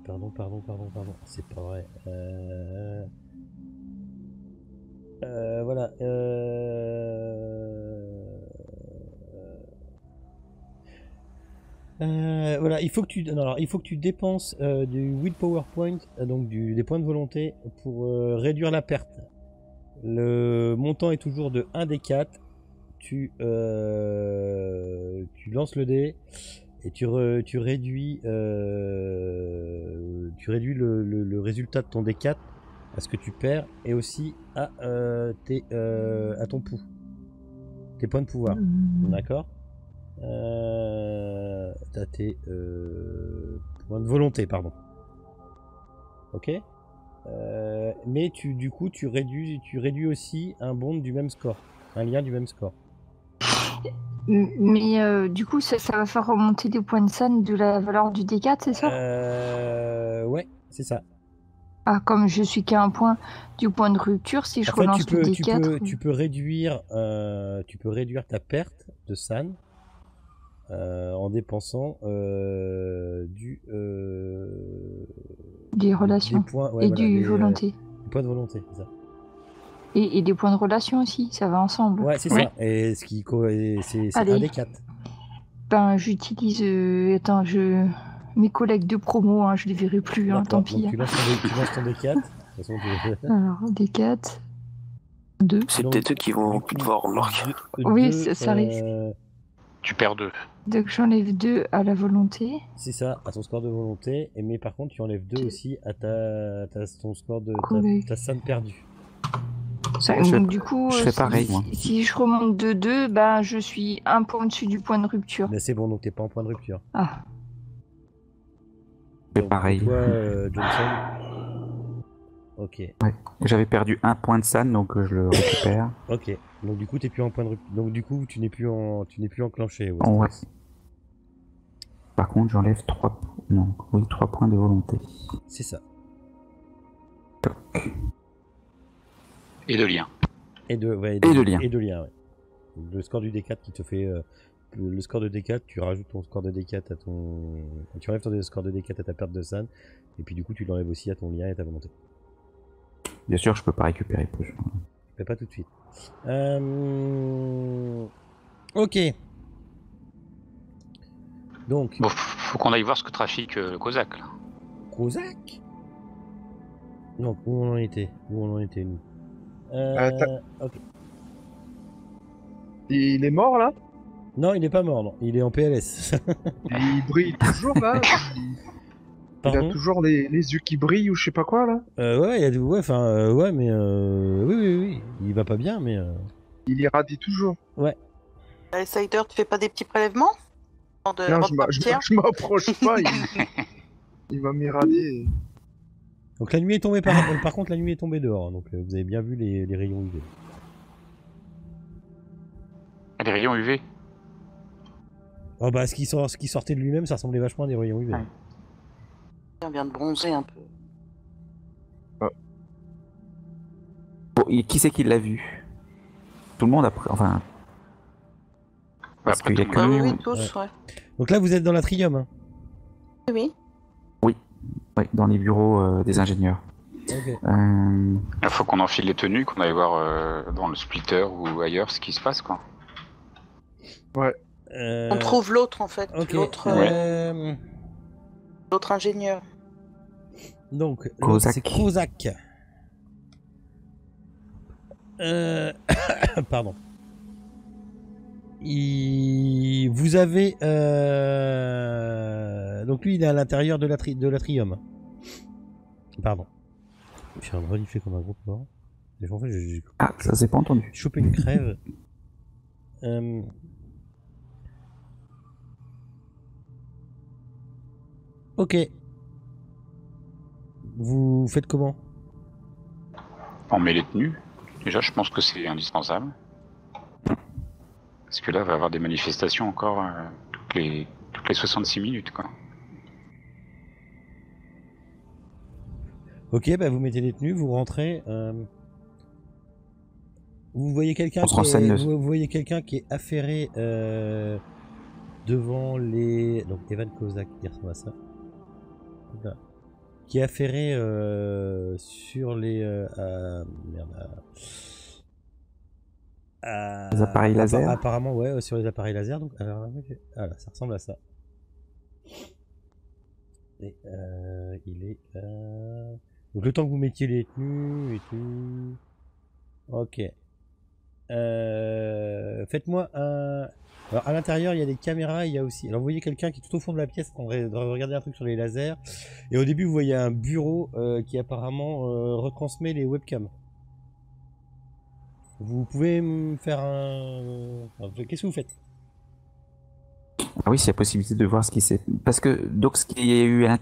Pardon. C'est pas vrai. Voilà. Voilà, il faut que tu dépenses du willpower point, donc des points de volonté pour réduire la perte. Le montant est toujours de 1 des 4. Tu lances le dé et tu réduis le résultat de ton D4 à ce que tu perds et aussi à ton pouls, tes points de pouvoir. D'accord. T'as tes points de volonté, pardon. Ok. Mais du coup tu réduis aussi un bond du même score, un lien du même score. Mais du coup, ça va faire remonter des points de SAN de la valeur du D4, c'est ça? Ouais, c'est ça. Ah, comme je suis qu'à un point du point de rupture, si je relance le D4... tu peux réduire ta perte de SAN en dépensant des relations des points, et du volonté. Des points de volonté, c'est ça. Et des points de relation aussi, ça va ensemble. Ouais, c'est ça. Et c'est un des 4. Ben, j'utilise... Attends, mes collègues de promo, hein, je les verrai plus, hein, tant pis. Donc, tu lances ton D4. De toute façon, Alors, D4... 2. C'est peut-être eux qui vont plus devoir remarquer. Oui, ça risque. Tu perds 2. Donc j'enlève 2 à la volonté. C'est ça, à ton score de volonté. Mais par contre, tu enlèves 2 aussi à ton score de ta SAN perdue. Donc du coup, je fais pareil, moi. Si je remonte de 2, ben, je suis un point au-dessus du point de rupture. Mais c'est bon, donc t'es pas en point de rupture. Ah. Je fais pareil. Toi, Johnson. Ok. Ouais. J'avais perdu 1 point de SAN, donc je le récupère. Ok. Donc du coup, t'es plus en point de rupture. Donc du coup, tu n'es plus enclenché. Ouais. Par contre, j'enlève 3 points de volonté. C'est ça. Toc. Et de lien. Et de lien. Et de lien, ouais. Le score du D4 qui te fait... le score de D4, tu rajoutes ton score de D4 à ton... Tu enlèves ton score de D4 à ta perte de SAN. Et puis du coup, tu l'enlèves aussi à ton lien et à ta volonté. Bien sûr, je peux pas récupérer plus. Mais pas tout de suite. Ok. Donc... Bon, faut qu'on aille voir ce que trafique le Kozak, là. Kozak ? Non, où on en était nous. Ok. Il est mort là? Non, il est pas mort, non. Il est en PLS. Il brille toujours là? Il a toujours les yeux qui brillent ou je sais pas quoi là? Ouais, mais oui. Il va pas bien, mais. Il irradie toujours. Ouais. Sider, tu fais pas des petits prélèvements? Non, je m'approche pas. Il va m'irradier. Donc la nuit est tombée par contre la nuit est tombée dehors, donc vous avez bien vu les rayons UV. Les rayons UV? Oh bah ce qui sortait de lui-même, ça ressemblait vachement à des rayons UV. Ouais. On vient de bronzer un peu. Bon, et qui c'est qui l'a vu? Tout le monde après, enfin. Parce qu'il y a que oui, tous, ouais. Donc là vous êtes dans l'atrium. Hein. Oui. Oui, dans les bureaux des ingénieurs. Okay. Il faut qu'on enfile les tenues, qu'on aille voir dans le splitter ou ailleurs ce qui se passe, quoi. Ouais. On trouve l'autre en fait, okay. l'autre ingénieur. Donc, Kozak. c'est Kozak. Pardon. Vous avez donc lui il est à l'intérieur de l'atrium. Pardon. Je suis en train de renifler comme un gros porc. En fait, Ah, ça s'est pas entendu. J'ai chopé une crève. Ok. Vous faites comment? On met les tenues. Déjà, je pense que c'est indispensable. Parce que là, il va y avoir des manifestations encore toutes les 66 minutes, quoi. Ok, bah vous mettez les tenues, vous rentrez. Vous voyez quelqu'un qui est affairé devant les... Donc Evan Kozak, qui ressemble à ça. Là. Qui est affairé sur les... les appareils laser. Apparemment, ouais, sur les appareils laser. Donc, alors, voilà, ça ressemble à ça. Et il est là. Donc le temps que vous mettiez les tenues et tout. Ok. Faites-moi un. Alors à l'intérieur il y a des caméras, il y a aussi. Alors vous voyez quelqu'un qui est tout au fond de la pièce en train de regarder un truc sur les lasers. Et au début vous voyez un bureau qui apparemment retransmet les webcams. Vous pouvez me faire un. Qu'est-ce que vous faites? Ah oui, c'est la possibilité de voir ce qui s'est... Parce que donc ce qu'il y a eu à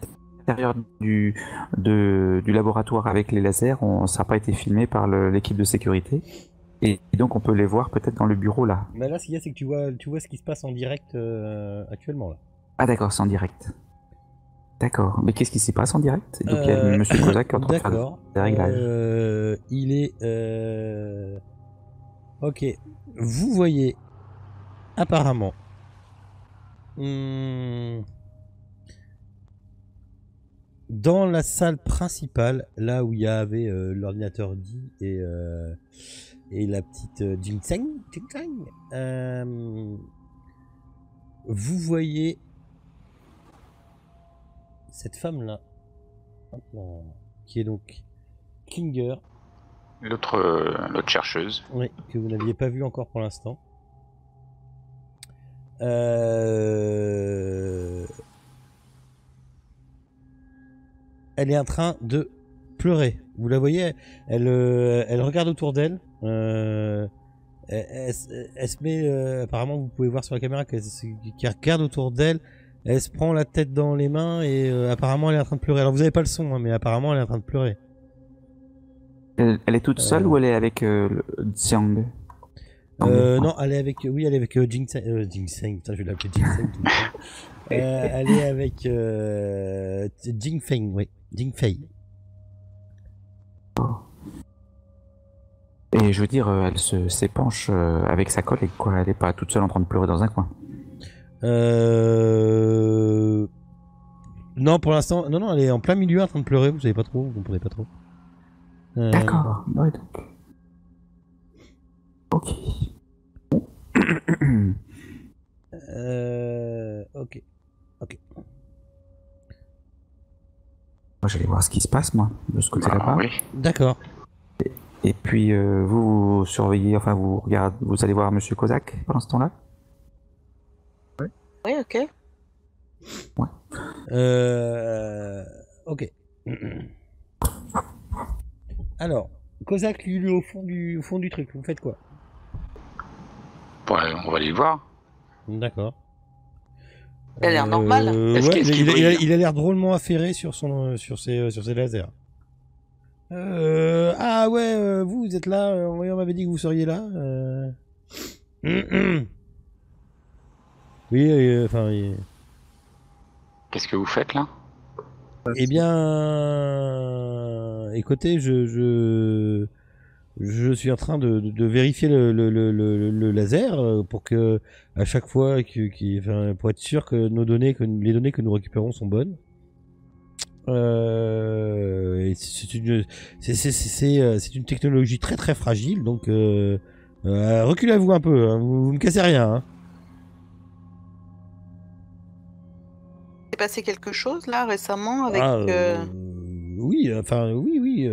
l'intérieur du laboratoire avec les lasers, ça n'a pas été filmé par l'équipe de sécurité. Et donc on peut les voir peut-être dans le bureau là. Mais là, ce qu'il y a, c'est que tu vois ce qui se passe en direct actuellement là. Ah d'accord, c'est en direct. D'accord. Mais qu'est-ce qui s'y passe en direct? Donc il y a Monsieur Kozak qui est en train de faire des réglages. Il est... Ok. Vous voyez, apparemment... dans la salle principale, là où il y avait l'ordinateur D et la petite Jingseng, vous voyez cette femme-là, qui est donc Klinger. L'autre chercheuse. Oui, que vous n'aviez pas vu encore pour l'instant. Elle est en train de pleurer. Vous la voyez, elle regarde autour d'elle. Elle se met, apparemment vous pouvez voir sur la caméra qu'elle regarde autour d'elle. Elle se prend la tête dans les mains et apparemment elle est en train de pleurer. Alors vous n'avez pas le son, hein, mais apparemment elle est en train de pleurer. Elle est toute seule ou elle est avec Xiang? Non, elle est avec, oui, elle est avec Jingseng. Putain, je vais l'appeler Jingseng tout le temps. Elle est avec Jingfeng, oui, Jingfei. Et je veux dire, elle s'épanche avec sa collègue, quoi. Elle est pas toute seule en train de pleurer dans un coin. Non, pour l'instant, non, elle est en plein milieu en train de pleurer. Vous savez pas trop, vous comprenez pas trop. D'accord. Ouais, donc. Ok. Ok. Moi, j'allais voir ce qui se passe, moi, de ce côté-là. Oui. D'accord. Et puis, vous surveillez, enfin, vous regardez, vous allez voir Monsieur Kozak pendant ce temps-là? Oui, ok. Ouais. Ok. Alors, Kozak, lui, au fond du truc, vous faites quoi? Bon, on va aller le voir. D'accord. Elle a l'air normale. Ouais, il a l'air drôlement affairé sur ses lasers. Ah ouais, vous êtes là, on m'avait dit que vous seriez là. Oui, enfin... Qu'est-ce que vous faites là? Eh bien... Écoutez, je suis en train de vérifier le laser pour que à chaque fois pour être sûr que les données que nous récupérons sont bonnes. C'est une technologie très très fragile, donc reculez-vous un peu, hein, vous me cassez rien. Hein. s'est passé quelque chose là récemment avec. Oui, enfin oui.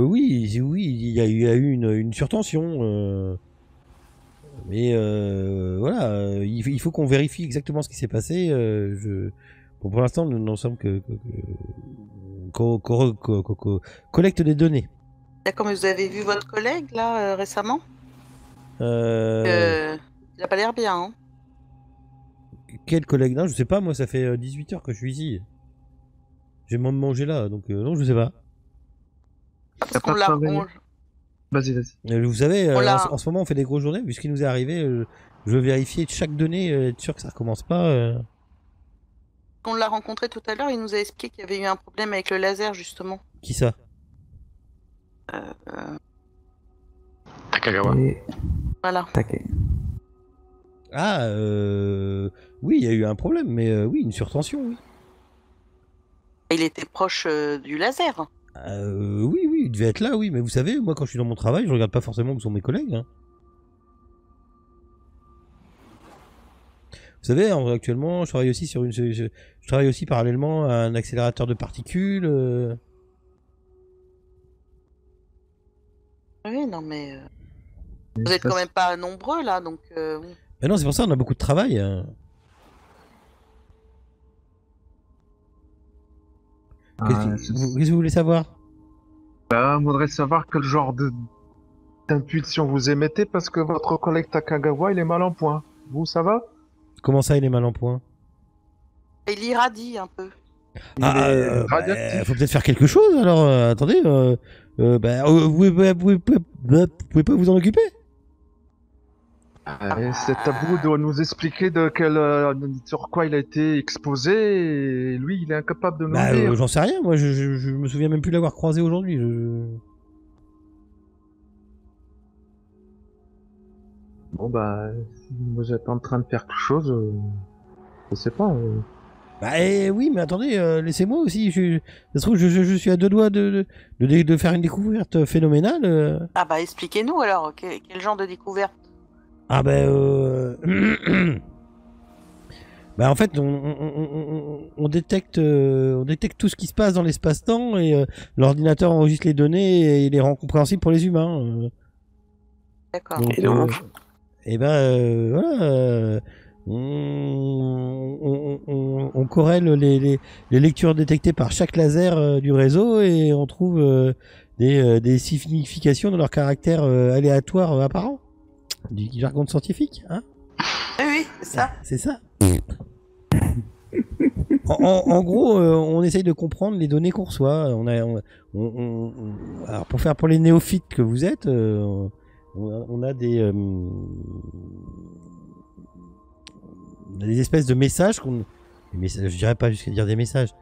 Oui, il y a eu une surtension. Mais voilà, il faut qu'on vérifie exactement ce qui s'est passé. Bon, pour l'instant, nous n'en sommes qu'on collecte des données. D'accord, mais vous avez vu votre collègue là récemment? Il a pas l'air bien. Hein. Quel collègue? Non, je sais pas, moi ça fait 18 heures que je suis ici. J'ai mangé là, donc non, je sais pas. Parce qu'on l'a. Vas-y. Vous savez, en ce moment on fait des grosses journées, vu ce qui nous est arrivé, je veux vérifier chaque donnée, être sûr que ça recommence pas. On l'a rencontré tout à l'heure, il nous a expliqué qu'il y avait eu un problème avec le laser justement. Qui ça? Takagawa. Voilà. Ah, oui, il y a eu un problème, mais oui, une surtension, oui. Il était proche du laser. Oui, il devait être là, oui, mais vous savez, moi quand je suis dans mon travail, je regarde pas forcément où sont mes collègues. Hein. Vous savez, actuellement, je travaille aussi je travaille aussi parallèlement à un accélérateur de particules. Oui, non mais vous êtes quand même pas nombreux là, donc. Mais non, c'est pour ça on a beaucoup de travail. Hein. Qu'est-ce que vous voulez savoir? On voudrait savoir quel genre d'impulsion vous émettez parce que votre collègue Takagawa il est mal en point. Vous, ça va? Comment ça, il est mal en point? Il irradie un peu. Faut peut-être faire quelque chose alors. Attendez, vous pouvez pas vous en occuper? C'est à vous de nous expliquer sur quoi il a été exposé, et lui il est incapable de nous dire. J'en sais rien, moi je me souviens même plus de l'avoir croisé aujourd'hui. Bon si vous êtes en train de faire quelque chose, je sais pas. Oui, mais attendez, laissez-moi aussi. Ça se trouve, je suis à deux doigts de faire une découverte phénoménale. Ah bah expliquez-nous alors, quel genre de découverte? En fait, on détecte tout ce qui se passe dans l'espace-temps et l'ordinateur enregistre les données et il les rend compréhensibles pour les humains. D'accord. Et donc voilà. On corrèle les lectures détectées par chaque laser du réseau et on trouve des significations de leur caractère aléatoire apparent. Du jargon scientifique, hein? Oui, c'est ça. C'est ça. En gros, on essaye de comprendre les données qu'on reçoit. Alors pour les néophytes que vous êtes, on a des espèces de messages je dirais pas jusqu'à dire des messages.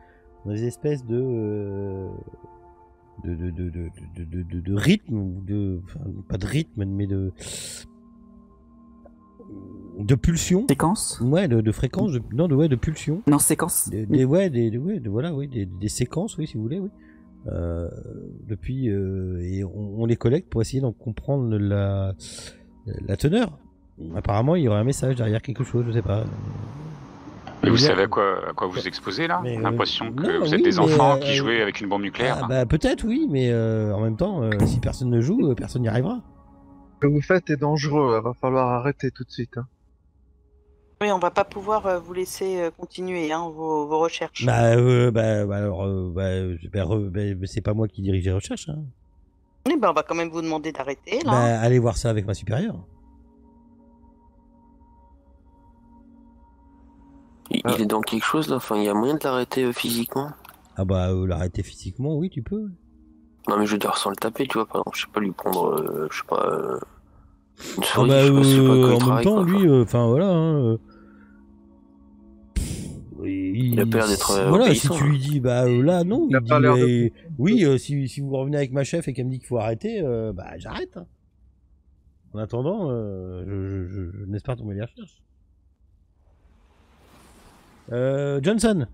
On a des espèces de rythme ou pas de rythme mais de pulsion. Séquence. Ouais, de fréquence, de pulsion. Non, séquence. Des séquences, oui, si vous voulez, oui. Et on les collecte pour essayer d'en comprendre la teneur. Apparemment, il y aurait un message derrière quelque chose, je sais pas. Mais vous savez à quoi vous exposez là? L'impression que vous êtes des enfants qui jouaient avec une bombe nucléaire. Peut-être, oui, mais en même temps, si personne ne joue, personne n'y arrivera. Ce que vous faites est dangereux, il va falloir arrêter tout de suite. Hein. Oui, on va pas pouvoir vous laisser continuer vos recherches. C'est pas moi qui dirige les recherches. Hein. Oui, on va quand même vous demander d'arrêter là. Allez voir ça avec ma supérieure. Il est dans quelque chose là, enfin il y a moyen de l'arrêter physiquement? L'arrêter physiquement, oui, tu peux. Non mais je veux dire sans le taper, tu vois, par exemple, je sais pas, lui prendre, je sais pas, une souris, je sais pas, en même temps, lui, voilà, hein, il a peur d'être voilà, si tu lui dis, là, non, il dit, oui, si vous revenez avec ma chef et qu'elle me dit qu'il faut arrêter, j'arrête. Hein. En attendant, je n'espère tomber les recherches. Johnson.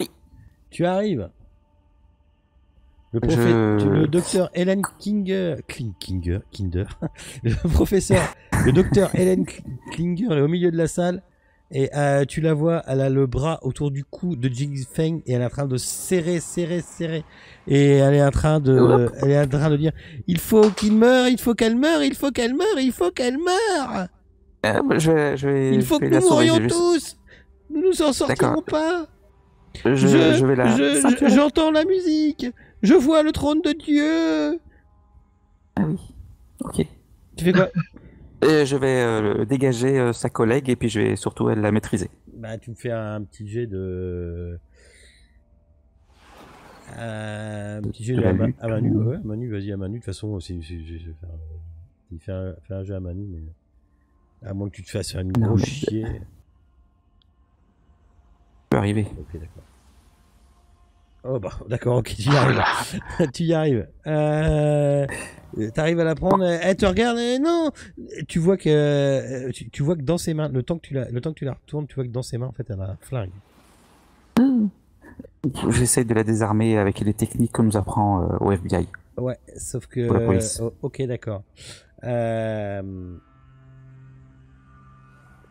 Oui. Tu arrives. Le docteur Helen Kinder. Le docteur Helen Klinger est au milieu de la salle et tu la vois, elle a le bras autour du cou de Jing Feng et elle est en train de serrer et elle est en train de dire il faut qu'il meure, il faut qu'elle meure, il faut qu'elle meure, il faut qu'elle meure. Il faut que nous mourions tous. Nous nous en sortirons pas. J'entends la musique. Je vois le trône de Dieu. Ah oui. Ok. Tu fais quoi? Je vais dégager sa collègue et puis je vais surtout la maîtriser. Tu me fais un petit jet de... à Manu. Ouais, Manu, vas-y à Manu. De toute façon, il fait un jeu à Manu, mais... À moins que tu te fasses un gros chier. Je peux arriver. Ok, d'accord. Oh d'accord, ok, tu y arrives. Tu y arrives. T'arrives à la prendre, elle te regarde, non. Tu vois que dans ses mains, le temps que tu la retournes, tu vois que dans ses mains, en fait, elle a un flingue. J'essaie de la désarmer avec les techniques qu'on nous apprend au FBI. Ouais, sauf que... Pour la police. Ok, d'accord.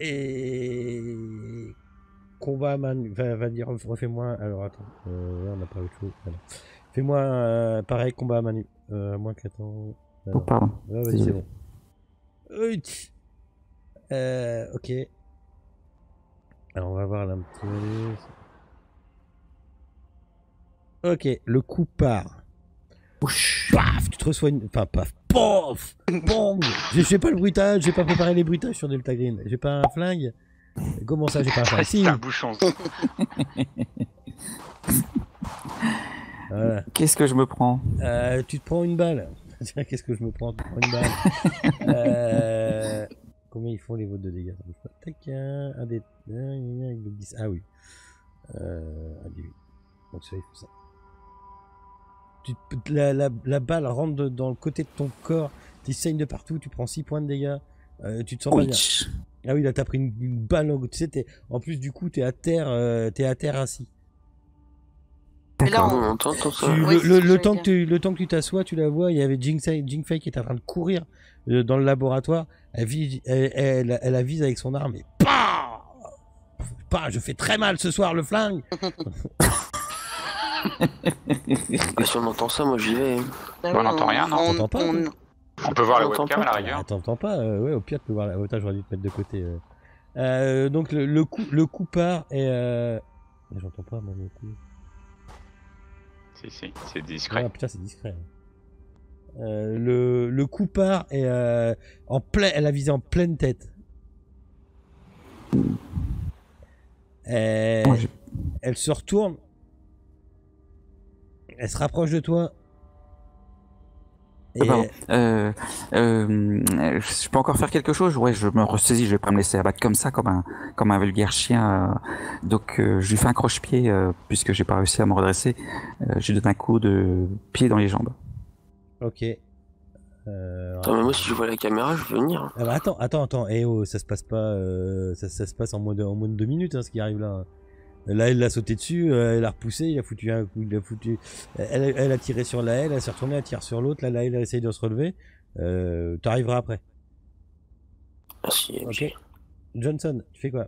Et... Combat Manu, va dire, refais-moi, alors attends, on n'a pas autre chose, alors. Fais-moi pareil, combat à Manu, moins qu'attends. Oh pardon. Vas-y, c'est bon. Ok. Alors on va voir là un petit Manu. Ok, le coup part. Paf, tu te reçois une... Enfin, paf, pof, bang. Je fais pas le bruitage, j'ai pas préparé les bruitages sur Delta Green. J'ai pas un flingue. Comment ça, j'ai pas un flingue? C'est un bouchon. Voilà. Qu'est-ce que je me prends? Tu te prends une balle. Qu'est-ce que je me prends? Tu te prends une balle. Combien ils font les votes de dégâts? Tac, un des... avec le 10. Ah oui. Un des 8. Donc ça, il faut ça. La balle rentre dans le côté de ton corps. Tu saignes de partout. Tu prends 6 points de dégâts. Tu te sens pas bien. Ah oui, là, t'as pris une balle. Tu sais, en plus, du coup, t'es à terre assis. Mais là, on entend ça. Le temps que tu t'assois, tu la vois, il y avait Jingfei qui est en train de courir dans le laboratoire. Elle la vise avec son arme et je fais très mal ce soir, le flingue. Si on entend ça, moi j'y vais. On n'entend rien, non? On t'entend pas? On peut voir la webcam à la rigueur. T'entends pas? Ouais, au pire, tu peux voir la webcam, j'aurais dû te mettre de côté. Donc le coup part et... J'entends pas, moi, le coup. Si, c'est discret. Ah putain, c'est discret. Le coup part et elle a visé en pleine tête. Elle se retourne. Elle se rapproche de toi. Et je peux encore faire quelque chose? Ouais, je me ressaisis, je vais pas me laisser abattre comme ça, comme un vulgaire chien. Donc je lui fais un croche-pied, puisque j'ai pas réussi à me redresser. Je lui donne un coup de pied dans les jambes. Ok. Attends, mais moi si je vois la caméra, je veux venir. Ah bah attends. Eh oh, ça se passe pas. Ça se passe en moins de 2 minutes, hein, ce qui arrive là. Là, elle l'a sauté dessus, elle l'a repoussé, il a foutu un coup, elle a tiré sur la aile, elle s'est retournée, elle tire sur l'autre, là, elle essaye de se relever. T'arriveras après. Merci. Ok. Johnson, tu fais quoi?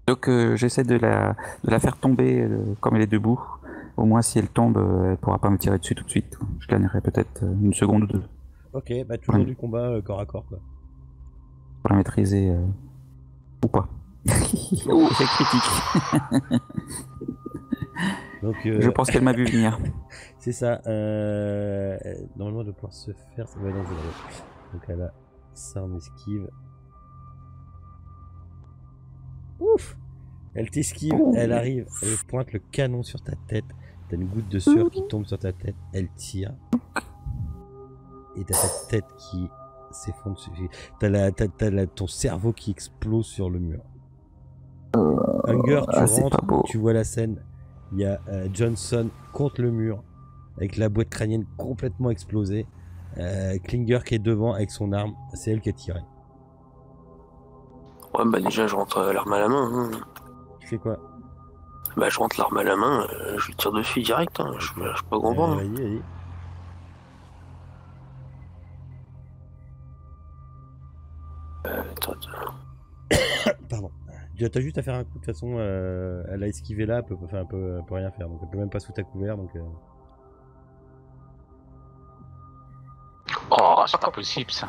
Donc j'essaie de la faire tomber comme elle est debout. Au moins si elle tombe, elle pourra pas me tirer dessus tout de suite. Je gagnerai peut-être une seconde ou deux. Ok, bah toujours du combat corps à corps quoi. Pour la maîtriser ou pas. Oh, c'est critique. Donc, je pense qu'elle m'a vu venir. C'est ça. Normalement, elle doit pouvoir se faire. Ouais, non, donc elle a ça en esquive. Ouf! Elle t'esquive, elle arrive, elle pointe le canon sur ta tête. T'as une goutte de sueur qui tombe sur ta tête. Elle tire. Et t'as ta tête qui s'effondre. T'as ton cerveau qui explose sur le mur. Hunger, tu rentres, tu vois la scène. Il y a Johnson contre le mur avec la boîte crânienne complètement explosée. Klinger qui est devant avec son arme, c'est elle qui a tiré. Ouais, bah déjà je rentre l'arme à la main. Tu fais quoi? Bah je rentre l'arme à la main, je lui tire dessus direct. Je peux pas comprendre. Vas-y. Attends. Pardon. T'as juste à faire un coup, de toute façon, elle a esquivé là, elle peut rien faire, donc elle peut même pas sous ta couvert, donc... Oh, c'est pas possible ça.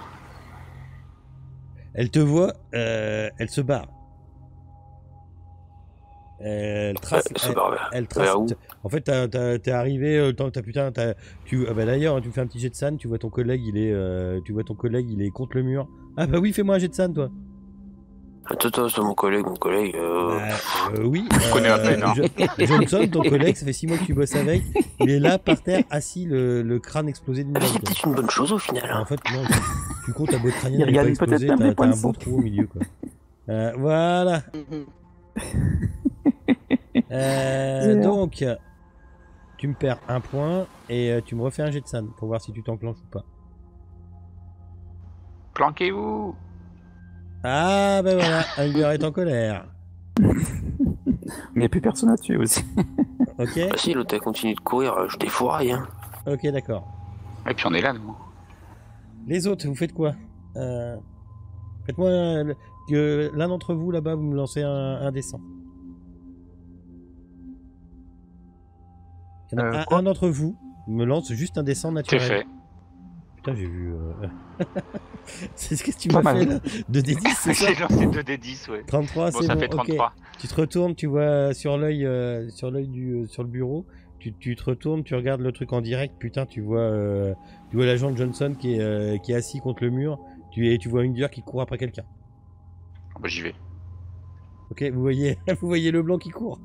Elle te voit, elle se barre. Elle trace... Elle trace... En fait, t'es arrivé, le temps que d'ailleurs, tu fais un petit jet de sand, tu vois ton collègue, il est contre le mur. Ah bah oui, fais-moi un jet de sand, toi. Attends, c'est mon collègue. Oui. Je connais à peine. Johnson, ton collègue, ça fait 6 mois que tu bosses avec. Il est là, par terre, assis, le crâne explosé de C'est peut-être une bonne chose au final. En fait, non. Tu comptes ta boîte crânienne, elle est pas explosée, t'as un bon trou au milieu, quoi. Voilà. Donc, tu me perds un point et tu me refais un jet de sand pour voir si tu t'enclenches ou pas. Planquez-vous! Ah ben voilà, Hunger est en colère. Mais il n'y a plus personne à tuer aussi. Ok. Bah si, l'autre continue de courir, je défouraille. Ok, d'accord. Et puis on est là, nous. Les autres, vous faites quoi? Faites-moi que l'un d'entre vous là-bas, vous me lancez un dessin. Un d'entre vous me lance juste un dessin naturel. C'est fait. Putain, j'ai vu. C'est ce que tu m'as fait là. 2d10, c'est ça? J'ai lancé 2d10, ouais. 33, bon, c'est ça bon. fait 33. Okay. Tu te retournes, tu vois sur l'œil sur le bureau. Tu te retournes, tu regardes le truc en direct. Putain, tu vois l'agent Johnson qui est assis contre le mur. Tu vois Hunger qui court après quelqu'un. Bah, j'y vais. Ok, vous voyez le blanc qui court.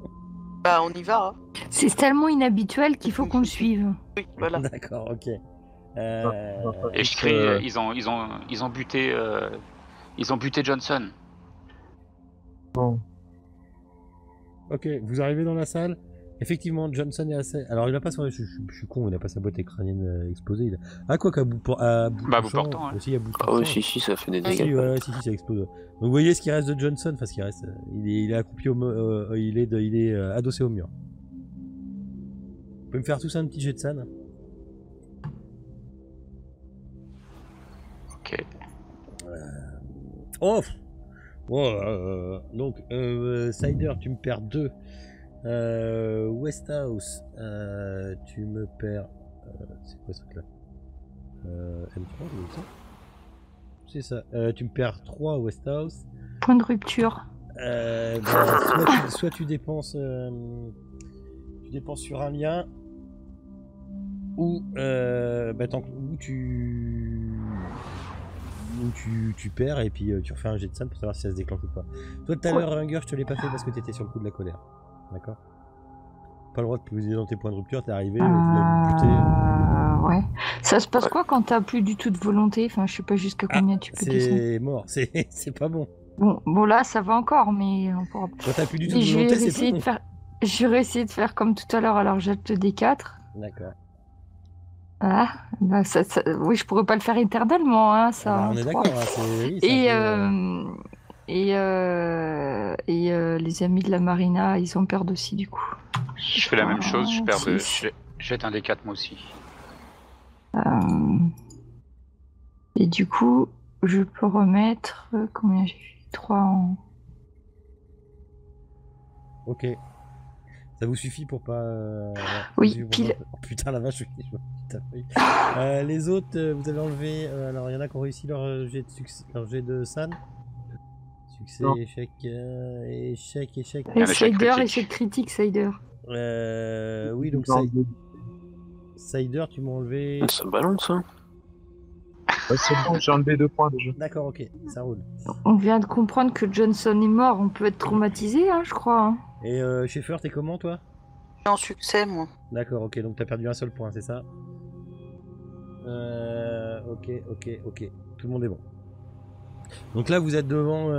Bah, on y va. Hein. C'est tellement inhabituel qu'il faut qu'on le suive. Oui, voilà. D'accord, ok. Et je crie, ils ont buté Johnson. Bon. Ok, vous arrivez dans la salle. Effectivement, Johnson est assez. Alors, il a pas sa. Je suis con, il a pas sa boîte crânienne explosée. Ah, quoi qu'à bout portant. portant, ouais. Aussi, à bout Ah oui, si, ça fait des dégâts. Si, voilà, si, ça explose. Donc, vous voyez ce qui reste de Johnson, enfin, ce qui reste. Il est accroupi il est adossé au mur. Vous pouvez me faire tous un petit jet de san. Ok. Off. Donc, Cider, tu me perds 2. Westhouse, tu me perds. C'est quoi ce truc-là M3, c'est ça. Tu me perds 3 Westhouse. Point de rupture. Soit tu dépenses. Tu dépenses sur un lien. Ou. Tu perds et puis tu refais un jet de san pour savoir si ça se déclenche ou pas. Toi tout à l'heure, Hunger, je te l'ai pas fait parce que t'étais sur le coup de la colère. D'accord. Pas le droit de puiser dans tes points de rupture, t'es arrivé, tu l'as buté. Ouais. Ça se passe quoi quand t'as plus du tout de volonté? Enfin, je sais pas jusqu'à combien tu peux descendre. C'est mort, c'est pas bon. Bon, là, ça va encore, mais on pourra... Quand t'as plus du tout de volonté, c'est pas bon. Je vais essayer de faire comme tout à l'heure, alors jette le D4. D'accord. Ah, bah oui, je pourrais pas le faire éternellement, hein, ça. Ah bah, on est d'accord. Les amis de la Marina, ils en perdent aussi du coup. Je fais la même chose, je jette un D4 moi aussi. Et du coup, je peux remettre combien j'ai fait 3 en... Ok. Ça vous suffit pour pas... Oui, pile. Oh, putain la vache, les autres, vous avez enlevé... alors il y en a qui ont réussi leur jet de succès, leur jet de san. Succès, non. Échec... Et Cider, échec critique, Cider. Oui, donc Cider, tu m'as enlevé... Ça balance, hein. C'est bon, j'ai enlevé 2 points déjà. D'accord, ok, ça roule. On vient de comprendre que Johnson est mort, on peut être traumatisé, hein, je crois. Hein. Et Schaeffer, t'es comment, toi? En succès, moi. D'accord, ok, donc t'as perdu un seul point, c'est ça? Ok. Tout le monde est bon. Donc là, vous êtes devant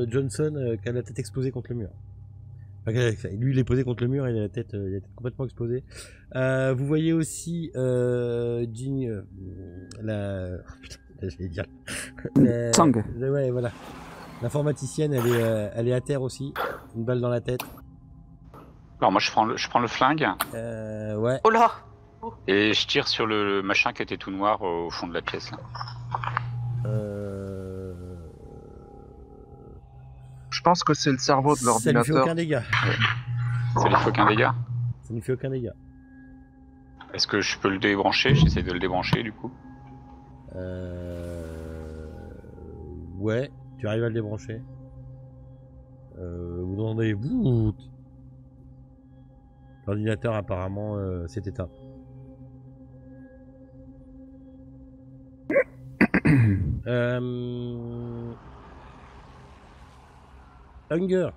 Johnson qui a la tête explosée contre le mur. Enfin, lui, il est posé contre le mur et il a la tête complètement explosée. Vous voyez aussi Jean, je vais dire. Sang. Ouais, voilà. L'informaticienne, elle est à terre aussi. Une balle dans la tête. Alors moi, je prends le flingue. Ouais. Oh là! Et je tire sur le machin qui était tout noir au fond de la pièce. Là. Je pense que c'est le cerveau de l'ordinateur. Ça lui fait aucun dégât. Ça lui fait aucun dégât? Ça lui fait aucun dégât. Est-ce que je peux le débrancher? J'essaie de le débrancher du coup. Ouais, tu arrives à le débrancher. Vous entendez... L'ordinateur apparemment s'est éteint. Hunger.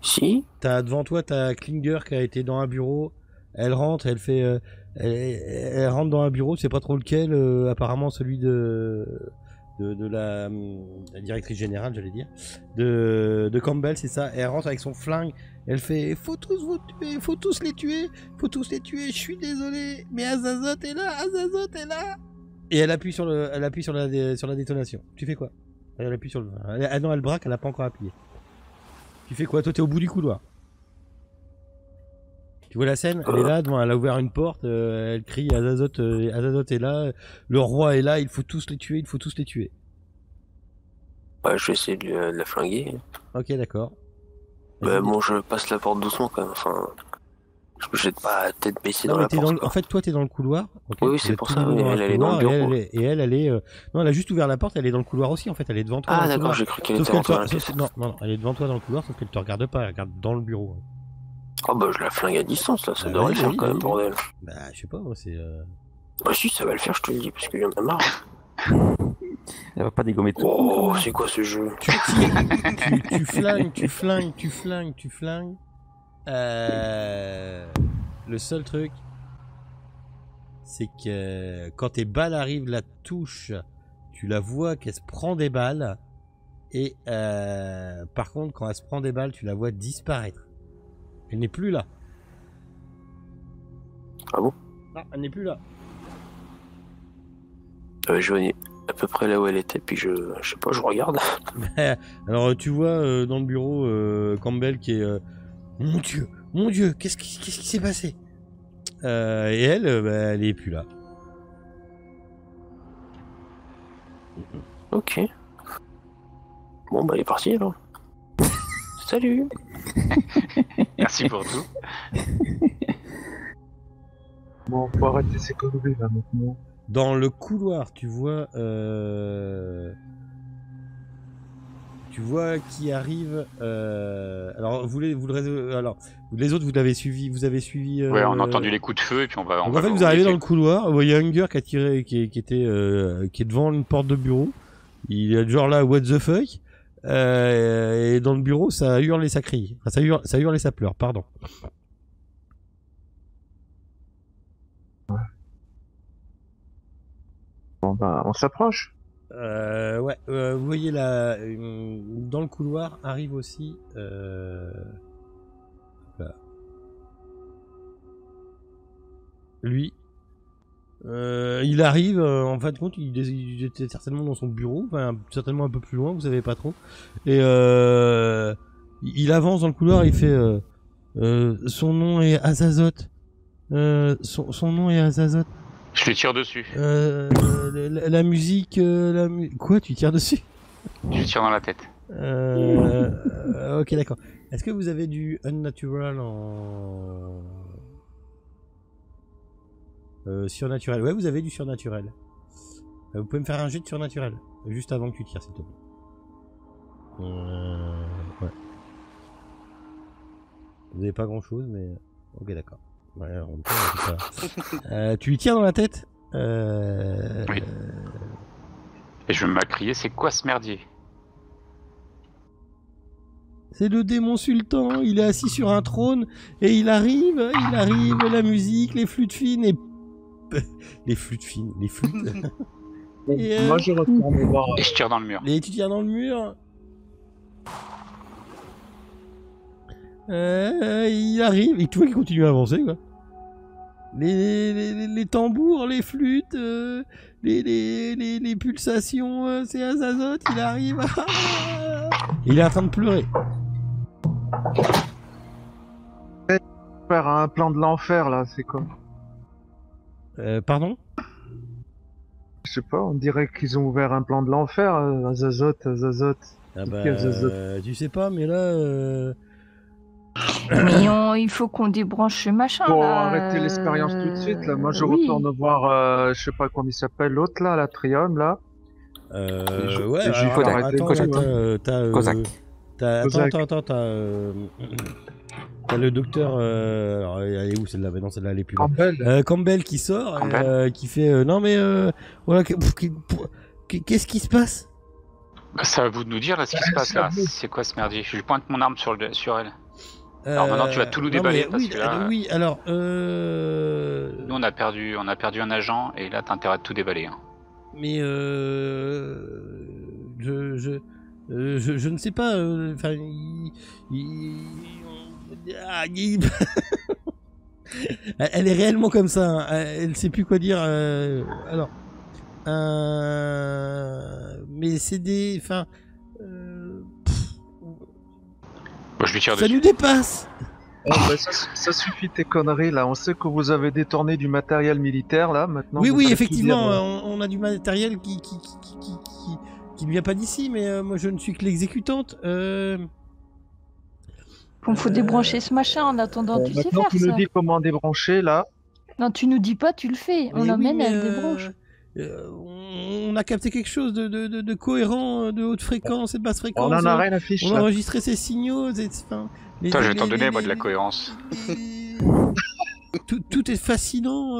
Si. Devant toi, t'as Klinger qui a été dans un bureau. Elle rentre, elle fait, elle rentre dans un bureau, c'est pas trop lequel. Apparemment celui de la directrice générale, j'allais dire, de Campbell, c'est ça. Elle rentre avec son flingue. Elle fait, faut tous vous tuer, faut tous les tuer. Je suis désolé, mais Azazot est là. Et elle appuie sur la détonation. Tu fais quoi? Elle appuie sur le... non, elle braque, elle a pas encore appuyé. Tu fais quoi? Toi, t'es au bout du couloir. Tu vois la scène? Elle est là, elle a ouvert une porte, elle crie, Azazot est là, le roi est là, il faut tous les tuer. Ouais, je vais essayer de la flinguer. Ok, d'accord. Bah bon, je passe la porte doucement quand même, enfin... Je jette pas la tête baissée dans la porte. En fait, toi, t'es dans le couloir. Okay. Oui, c'est pour ça, oui, elle est dans le bureau. Et elle est... Non, elle a juste ouvert la porte, elle est dans le couloir aussi, en fait, elle est devant toi. Ah d'accord, j'ai cru qu'elle était rentrée dans la pièce. Non, elle est devant toi dans le couloir, sauf qu'elle te regarde pas, elle regarde dans le bureau. Ah bah je la flingue à distance, là, ça devrait le faire quand même, bordel. Bah, je sais pas, moi, c'est... Bah si, ça va le faire, je te le dis, parce qu'il y en a marre. Elle va pas dégommer tout. Oh, c'est quoi ce jeu? Tu flingues. Le seul truc, c'est que quand tes balles arrivent, la touche, tu la vois qu'elle se prend des balles. Et par contre, quand elle se prend des balles, tu la vois disparaître. Elle n'est plus là. Ah bon? Non, elle n'est plus là. Je voyais à peu près là où elle était, puis je sais pas, je regarde. Alors tu vois dans le bureau Campbell qui est mon Dieu, qu'est-ce qui s'est passé? Et elle, elle est plus là. Ok. Bon bah il est parti alors. Salut. Merci pour tout. Bon, faut arrêter ces conneries là maintenant. Dans le couloir, tu vois qui arrive. Alors les autres vous avez suivi. Ouais, on a entendu les coups de feu et puis on va. Donc en fait, vous arrivez dans le couloir. Vous voyez Hunger qui a tiré, qui est devant une porte de bureau. Il est genre là, what the fuck. Et dans le bureau, ça hurle et ça crie. Enfin, ça hurle et ça pleure. Pardon. Bon bah, on s'approche. Ouais, vous voyez là, dans le couloir arrive aussi. Là. Lui. Il arrive, en fin de compte, il était certainement dans son bureau, enfin, certainement un peu plus loin, vous savez pas trop. Et il avance dans le couloir, il fait son nom est Azazoth. Son nom est Azazoth. Je lui tire dessus. La musique, quoi, tu tires dessus? Je lui tire dans la tête. Ok, d'accord. Est-ce que vous avez du unnatural en surnaturel? Ouais, vous avez du surnaturel. Vous pouvez me faire un jet de surnaturel juste avant que tu tires, s'il te plaît. Ouais. Vous avez pas grand chose, mais ok, d'accord. Ouais, tu lui tires dans la tête? Oui. Et je me mets à crier, c'est quoi ce merdier? C'est le démon sultan, il est assis sur un trône et il arrive, la musique, les flûtes fines et... les flûtes fines, les flûtes... Et moi je retourne voir... Et je tire dans le mur. Et tu tires dans le mur. Il arrive, et tu vois qu'il continue à avancer, quoi. Les tambours, les flûtes, les pulsations, c'est Azazoth, il arrive. Il est en train de pleurer. Faire un plan de l'enfer là, c'est quoi? Pardon? Je sais pas, on dirait qu'ils ont ouvert un plan de l'enfer, Azazoth. Ah bah, tu sais pas, mais là... Mais il faut qu'on débranche ce machin. Pour là. arrêter l'expérience tout de suite, là. Moi je retourne voir, je sais pas comment il s'appelle, l'autre là, la Trium là. Ouais, t'as le docteur, alors elle est où celle-là? Non, celle-là elle est plus là. Campbell qui sort, qui fait non mais voilà, qu'est-ce qui se passe? Bah, c'est à vous de nous dire là ce qui se passe là. C'est quoi ce merdier? Je lui pointe mon arme sur elle. Alors maintenant tu vas tout nous déballer parce que là. Oui, alors. Nous on a perdu un agent et là t'as intérêt à tout déballer. Hein. Mais je ne sais pas. Enfin, elle est réellement comme ça. Hein. Elle sait plus quoi dire. Alors, mais c'est des. Enfin. Bon, je lui tire ça dessus. nous dépasse. Oh, bah, ça suffit tes conneries là. On sait que vous avez détourné du matériel militaire là. Maintenant. Oui, effectivement, on a du matériel qui ne vient pas d'ici, mais moi je ne suis que l'exécutante. Il faut débrancher ce machin en attendant, tu sais faire tu ça. nous dis comment débrancher là. Non, tu nous dis pas, tu le fais. On l'emmène, elle débranche. On a capté quelque chose de cohérent, de haute fréquence et de basse fréquence. On en a rien à fiche. On a enregistré ces signaux. Toi, je vais t'en donner, moi, de la cohérence. Tout est fascinant.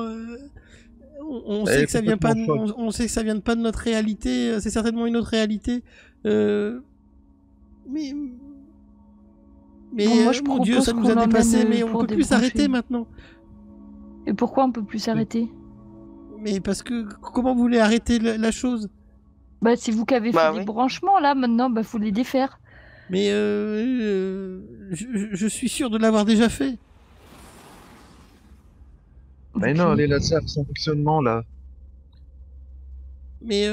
On sait que ça vient pas. On sait que ça vient pas de notre réalité. C'est certainement une autre réalité. Mais bon, moi, mon Dieu, ça nous a dépassé. Mais on peut plus s'arrêter maintenant. Et pourquoi on peut plus s'arrêter? Mais parce que comment vous voulez arrêter la chose? Bah c'est vous qui avez fait des branchements là. Maintenant, bah faut les défaire. Mais je suis sûr de l'avoir déjà fait. Mais non, les lasers sont fonctionnement là. Mais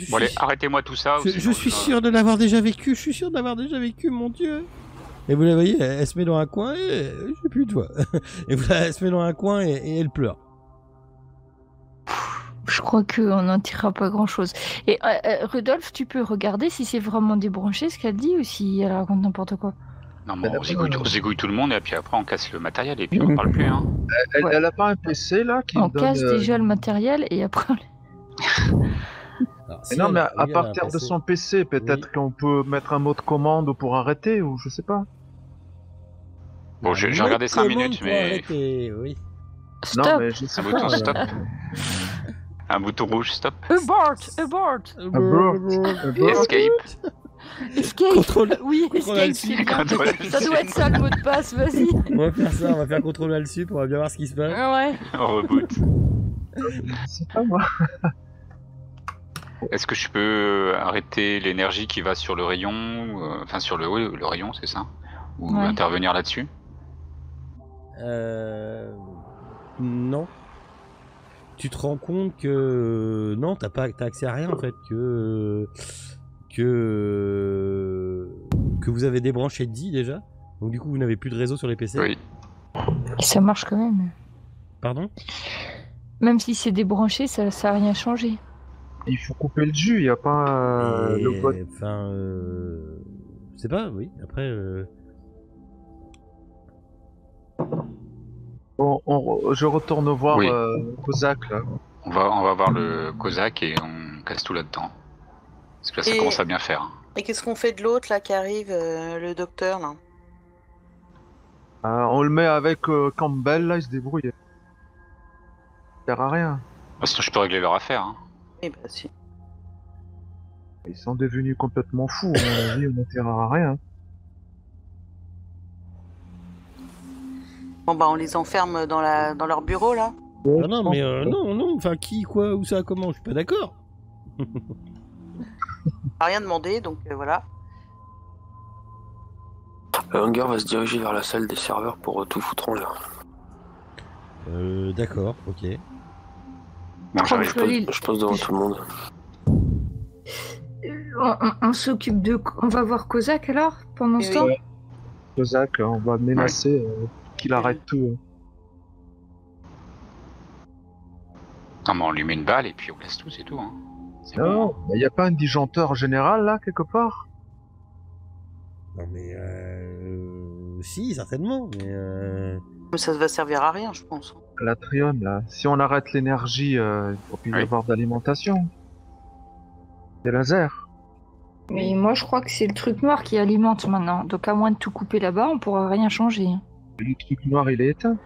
bon allez, arrêtez-moi tout ça. Je suis sûr de l'avoir déjà vécu. Je suis sûr d'avoir déjà vécu, mon Dieu. Et vous la voyez, elle se met dans un coin et je sais plus de toi. Et elle se met dans un coin et elle pleure. Je crois qu'on n'en tirera pas grand-chose. Et Rudolf, tu peux regarder si c'est vraiment débranché ce qu'elle dit ou si elle raconte n'importe quoi. Non, mais on zigouille tout le monde et puis après on casse le matériel et puis on parle plus. Hein. Elle a pas un PC là qui on donne, casse déjà le matériel et après... Alors, si non, mais à partir de son PC, peut-être qu'on peut mettre un mot de commande pour arrêter ou je sais pas. Bon, j'ai regardé 5 minutes, mais... Arrêter, oui. Stop. Non, mais je sais un pas. bouton stop. Un bouton rouge stop. Abort. Escape. Escape. Contrôle. Oui, escape, c'est bien. Ça doit être ça le mot de passe, vas-y. On va faire ça, on va faire contrôle là-dessus pour bien voir ce qui se passe. Ouais. On reboot. C'est pas moi. Est-ce que je peux arrêter l'énergie qui va sur le rayon, enfin sur le rayon, c'est ça? Ou intervenir là-dessus? Non. Tu te rends compte que non, t'as accès à rien en fait, que vous avez débranché Di déjà. Donc du coup vous n'avez plus de réseau sur les PC. Oui. Ça marche quand même. Pardon? Même si c'est débranché, ça a rien changé. Il faut couper le jus, il n'y a pas le bot. Enfin, je sais pas, oui. Après. Bon, je retourne voir Kozak là. On va voir le Kozak et on casse tout là-dedans. Parce que là, ça commence à bien faire. Et qu'est-ce qu'on fait de l'autre là qui arrive, le docteur là? On le met avec Campbell là, il se débrouille. Ça sert à rien. Sinon, je peux régler leur affaire. Hein. Eh ben si. Ils sont devenus complètement fous. À mon avis, on ne tirera à rien. Bon bah on les enferme dans leur bureau là. Non mais non, enfin qui, quoi, où ça, comment, je suis pas d'accord. Rien demandé donc voilà. Hunger va se diriger vers la salle des serveurs pour tout foutre en l'air. D'accord, ok. Bon, je pose devant tout le monde. On s'occupe de... On va voir Kozak alors, pendant ce temps? Kozak, on va menacer qu'il arrête tout. Non mais on lui met une balle et puis on laisse tout, c'est tout. Hein. Non, il n'y a pas un disjoncteur général là, quelque part? Non mais si, certainement, Mais ça va servir à rien je pense. L'atrium là, si on arrête l'énergie, il ne faut plus y avoir d'alimentation. Des lasers. Mais moi je crois que c'est le truc noir qui alimente maintenant, donc à moins de tout couper là-bas, on pourra rien changer. Le truc noir il est éteint.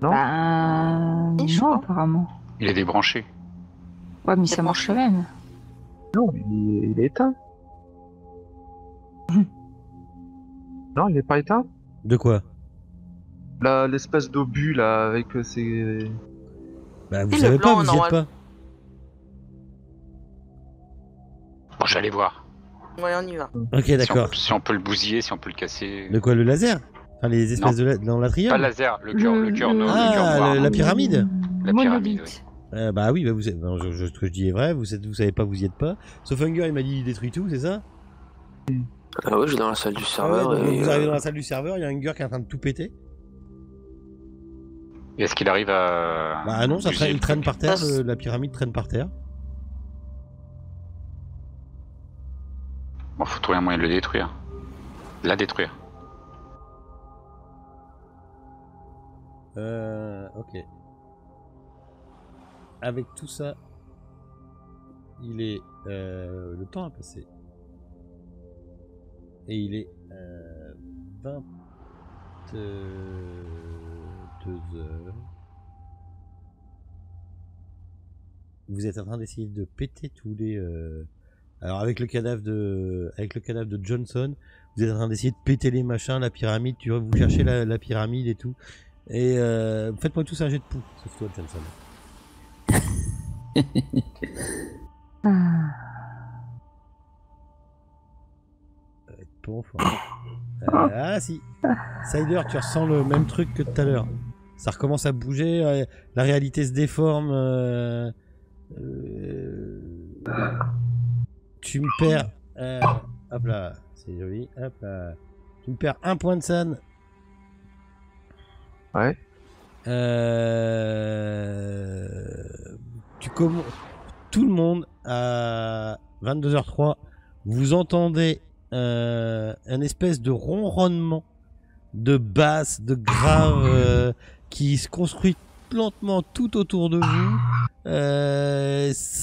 Non? Non, apparemment. Il est débranché. Ouais, mais ça marche quand même. Non, il est éteint. Non, il n'est pas éteint. De quoi? L'espèce d'obus là, avec ses... Bah vous savez pas, vous y êtes pas. Bon, j'allais voir. Ouais, on y va. Ok, d'accord. Si on peut le bousiller, si on peut le casser... De quoi, le laser? Enfin, les espèces dans l'atrium? Pas le laser, le cœur noir. La pyramide? La pyramide, oui. Bah oui, bah vous êtes... non, ce que je dis est vrai, vous savez pas, vous y êtes pas. Sauf Hunger, il m'a dit il détruit tout, c'est ça? Ah ouais, je suis dans la salle du serveur. Vous arrivez dans la salle du serveur, il y a Hunger qui est en train de tout péter. Et est-ce qu'il arrive à... Bah non, il traîne par terre, la pyramide traîne par terre. Bon, faut trouver un moyen de le détruire. La détruire. Ok. Avec tout ça, il est... le temps a passé. Et il est 22 heures. vous êtes en train d'essayer de péter tous les... Alors avec le cadavre de Johnson, vous êtes en train d'essayer de péter les machins, la pyramide, vous cherchez la pyramide et tout. Et faites-moi tous un jet de poux, sauf toi Johnson. Bon, ah si, Cider, tu ressens le même truc que tout à l'heure. Ça recommence à bouger, la réalité se déforme. Tu me perds. Hop là, c'est joli. Hop là. Tu me perds 1 point de san. Ouais. Tout le monde à 22h03, vous entendez un espèce de ronronnement de basse, de grave qui se construit lentement tout autour de vous.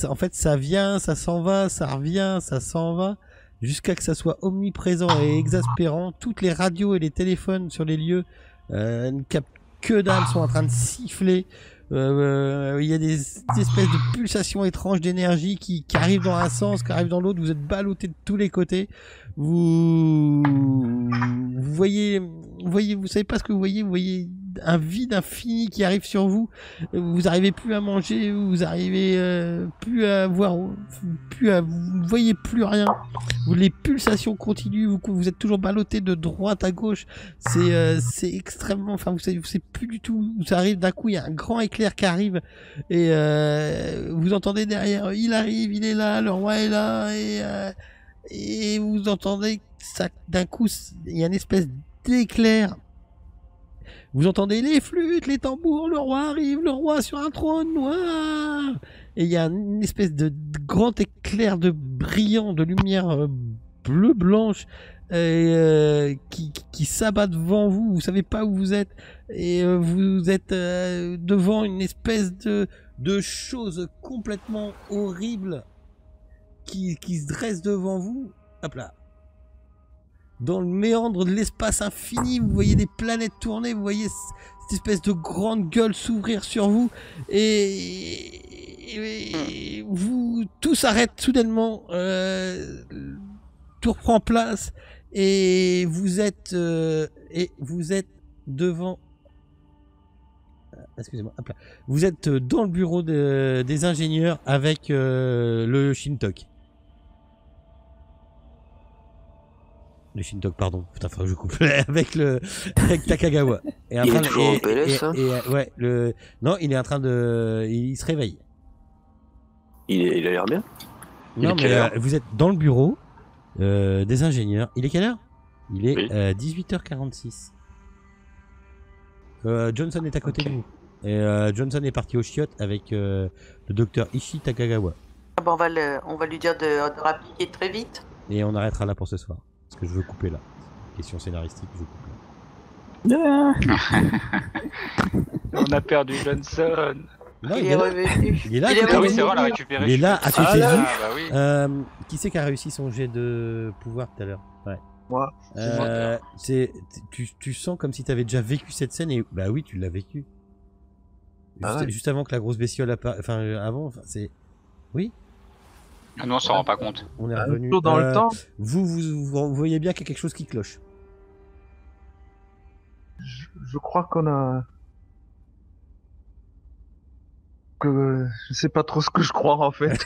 En fait, ça vient, ça s'en va, ça revient, ça s'en va, jusqu'à que ça soit omniprésent et exaspérant. Toutes les radios et les téléphones sur les lieux ne captent que dalle, sont en train de siffler. Il y a des espèces de pulsations étranges d'énergie qui arrivent dans un sens, qui arrivent dans l'autre. Vous êtes ballottés de tous les côtés. Vous voyez, vous savez pas ce que vous voyez un vide infini qui arrive sur vous. Vous arrivez plus à manger, vous arrivez plus à voir, vous voyez plus rien. Les pulsations continuent, vous êtes toujours ballotté de droite à gauche. C'est extrêmement, enfin vous savez plus du tout où ça arrive. D'un coup il y a un grand éclair qui arrive et vous entendez derrière, il arrive, il est là, le roi est là et vous entendez ça, d'un coup il y a une espèce d'éclair. Vous entendez les flûtes, les tambours, le roi arrive, le roi sur un trône noir. Et il y a une espèce de grand éclair de brillant, de lumière bleu-blanche qui s'abat devant vous. Vous savez pas où vous êtes. Et vous êtes devant une espèce de chose complètement horrible qui se dresse devant vous. Hop là. Dans le méandre de l'espace infini, vous voyez des planètes tourner, vous voyez cette espèce de grande gueule s'ouvrir sur vous, et vous, tout s'arrête soudainement, tout reprend place, et vous êtes devant, excusez-moi, hop là. Vous êtes dans le bureau des ingénieurs avec le Shintok. Le Shintok, pardon. Putain, faut que je coupe. avec Takagawa. Et il est toujours en PLS, hein. Ouais, non, il est en train de... Il se réveille. Il a l'air bien. Non, mais vous êtes dans le bureau des ingénieurs. Il est quelle heure? Il est 18h46. Johnson est à côté de vous. Et Johnson est parti au chiottes avec le docteur Ishii Takagawa. Ah bah on va lui dire de rappliquer très vite. Et on arrêtera là pour ce soir. Parce que je veux couper là. Question scénaristique, je coupe là. On a perdu Johnson. Non, il est revenu. Il est là. Ah oui, c'est vrai, on l'a récupéré. Il est là, à côté de vous. Bah oui. Qui c'est qui a réussi son jet de pouvoir tout à l'heure? Ouais. Moi. Tu sens comme si tu avais déjà vécu cette scène et bah oui, tu l'as vécu. Juste avant que la grosse bestiole avant, c'est... Oui. Nous on s'en rend pas compte. On est revenu dans le temps. Vous voyez bien qu'il y a quelque chose qui cloche. Je crois qu'on a... Je sais pas trop ce que je crois en fait.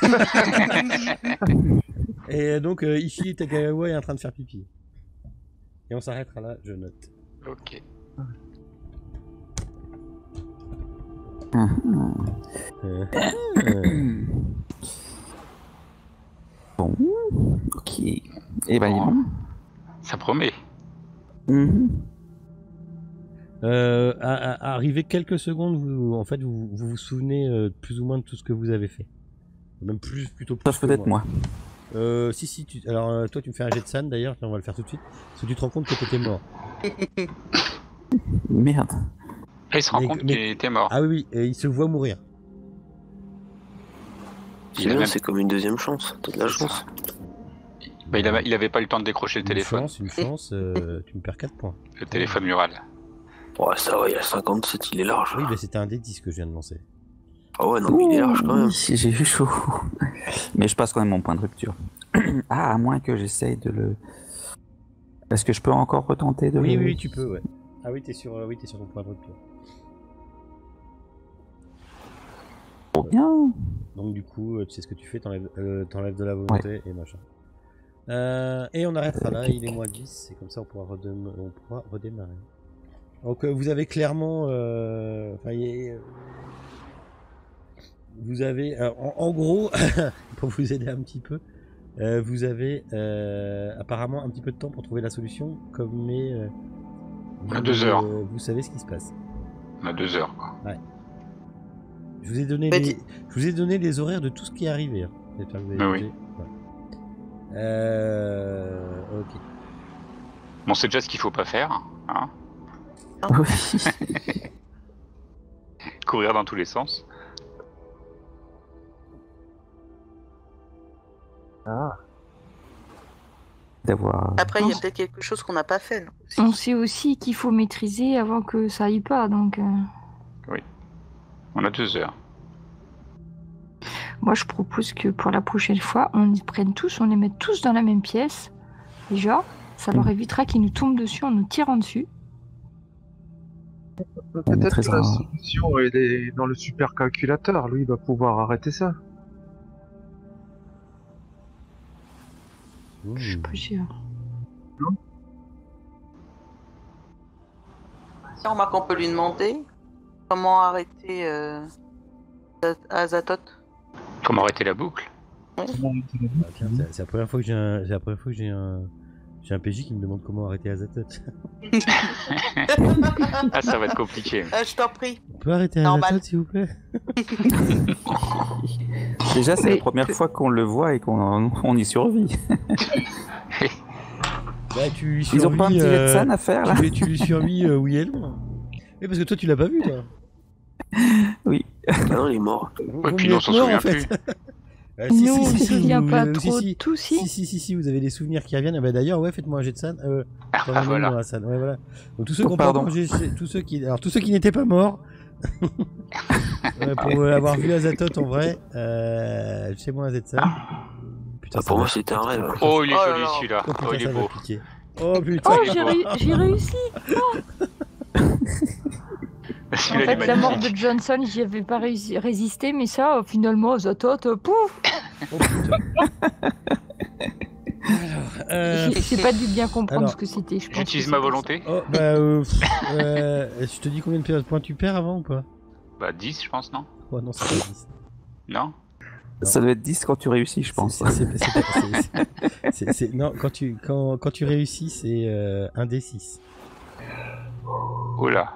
Et donc Ishii Takagawa est en train de faire pipi. Et on s'arrêtera là, je note. Ok. Bon, ok. Et ben, il est bon. Ça promet. Arrivé quelques secondes, vous vous souvenez plus ou moins de tout ce que vous avez fait. Même plutôt plus. Sauf peut-être moi. Si, alors toi tu me fais un jet de san d'ailleurs, on va le faire tout de suite. Parce que tu te rends compte que t'étais mort. Merde. Et il se rend compte qu'il était mort. Ah oui, et il se voit mourir. C'est comme une deuxième chance, t'as de la chance. Bah, il avait pas eu le temps de décrocher le téléphone. Une chance, tu me perds 4 points. Le téléphone mural. Ouais, ça va, il y a 57, il est large. Oui, mais c'était un D10 que je viens de lancer. Ah ouais, non, mais il est large quand même. J'ai eu chaud. Mais je passe quand même mon point de rupture. Ah, à moins que j'essaye de le... Est-ce que je peux encore retenter de Oui, le... oui, tu peux, ouais. Ah oui, t'es sur ton point de rupture. Trop bien. Donc du coup, tu sais ce que tu fais, t'enlèves de la volonté et machin. Et on arrêtera là, il est moins 10, et comme ça on pourra redémarrer. Donc vous avez clairement... vous avez... en gros, pour vous aider un petit peu, vous avez apparemment un petit peu de temps pour trouver la solution, comme mais... on a 2 heures. Vous savez ce qui se passe. On a 2 heures, quoi. Ouais. Je vous ai donné les horaires de tout ce qui est arrivé. Hein. J'espère que vous avez Mais oui. Ouais. Ok. Bon, c'est déjà ce qu'il faut pas faire. Hein. Oui. Courir dans tous les sens. D'avoir... Après, il y a peut-être quelque chose qu'on n'a pas fait. Non On sait aussi qu'il faut maîtriser avant que ça aille pas, donc... Oui. On a 2 heures. Moi, je propose que pour la prochaine fois, on les prenne tous, on les mette tous dans la même pièce. Déjà, ça leur évitera qu'ils nous tombent dessus en nous tirant dessus. Peut-être que la solution elle est dans le supercalculateur. Lui, il va pouvoir arrêter ça. Je suis pas sûre. Si on remarque qu'on peut lui demander comment arrêter Azatoth. Comment arrêter la boucle? Tiens, c'est la première fois que j'ai un PJ qui me demande comment arrêter Azatoth. Ah, ça va être compliqué. Je t'en prie. On peut arrêter Azatoth, s'il vous plaît? Déjà, c'est la première fois qu'on le voit et qu'on y survit. Bah, tu lui Ils ont pas un petit jet de scène à faire, là? Tu lui survis oui et non. Oui, parce que toi, tu l'as pas vu, toi. Oui. Ah non, il est mort. Et puis nous, on s'en souvient plus. Nous, on se souvient pas trop de tout, Si, vous avez des souvenirs qui reviennent. Bah, d'ailleurs, ouais, faites-moi un jet de scène. Voilà. Ouais, voilà. Donc, tous ceux qui ont pas Pardon. mangé, tous ceux qui n'étaient pas morts, pour avoir vu Azatoth en vrai, chez moi un jet de scène. Putain, Pour moi, c'était un rêve. Oh, il est Oh là joli là. celui-là. Oh, putain, Oh, il ça est m'a beau. piqué. Oh putain. Oh, j'ai réussi. En Celui-là, il est fait, la mort magnifique. de Johnson, j'y avais pas résisté, mais ça, finalement, Azatoth, pouf. Oh, putain. Alors, J'ai pas dû bien comprendre alors, ce que c'était, je pense. J'utilise que ma c'était volonté. oh, bah, je te dis combien de points tu perds avant ou pas? Bah 10, je pense, non? Oh non, c'est pas 10. Non? Ça doit être 10 quand tu réussis, je pense. Non, quand tu réussis, c'est 1 des 6. Oula.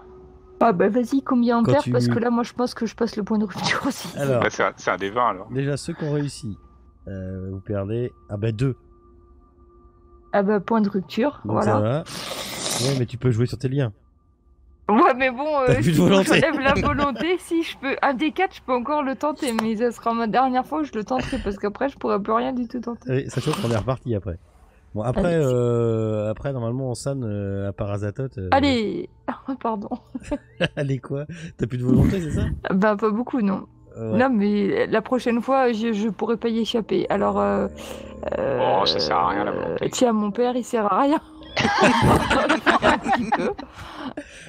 Ah bah vas-y, combien on Quand perd? tu- Parce que là, moi, je pense que je passe le point de rupture aussi. Alors, Bah, c'est un des 20 alors. déjà, ceux qui ont réussi, vous perdez. Ah bah 2. Ah bah, point de rupture, Donc ça voilà. va. Ouais, mais tu peux jouer sur tes liens. Ouais, mais bon, T'as plus de si volonté. j'enlève la volonté, si je peux... Un des 4, je peux encore le tenter, mais ça sera ma dernière fois où je le tenterai, parce qu'après, je pourrai plus rien du tout tenter. Oui, sachant qu'on est reparti après. Bon, après, après normalement, en San, à part Azatoth. Allez. Pardon. Allez, quoi? T'as plus de volonté, c'est ça? Bah, pas beaucoup, non. Ouais. Non, mais la prochaine fois, je pourrais pas y échapper. Alors, Oh, ça sert à rien, la volonté. tiens, mon père, il sert à rien. Un petit peu.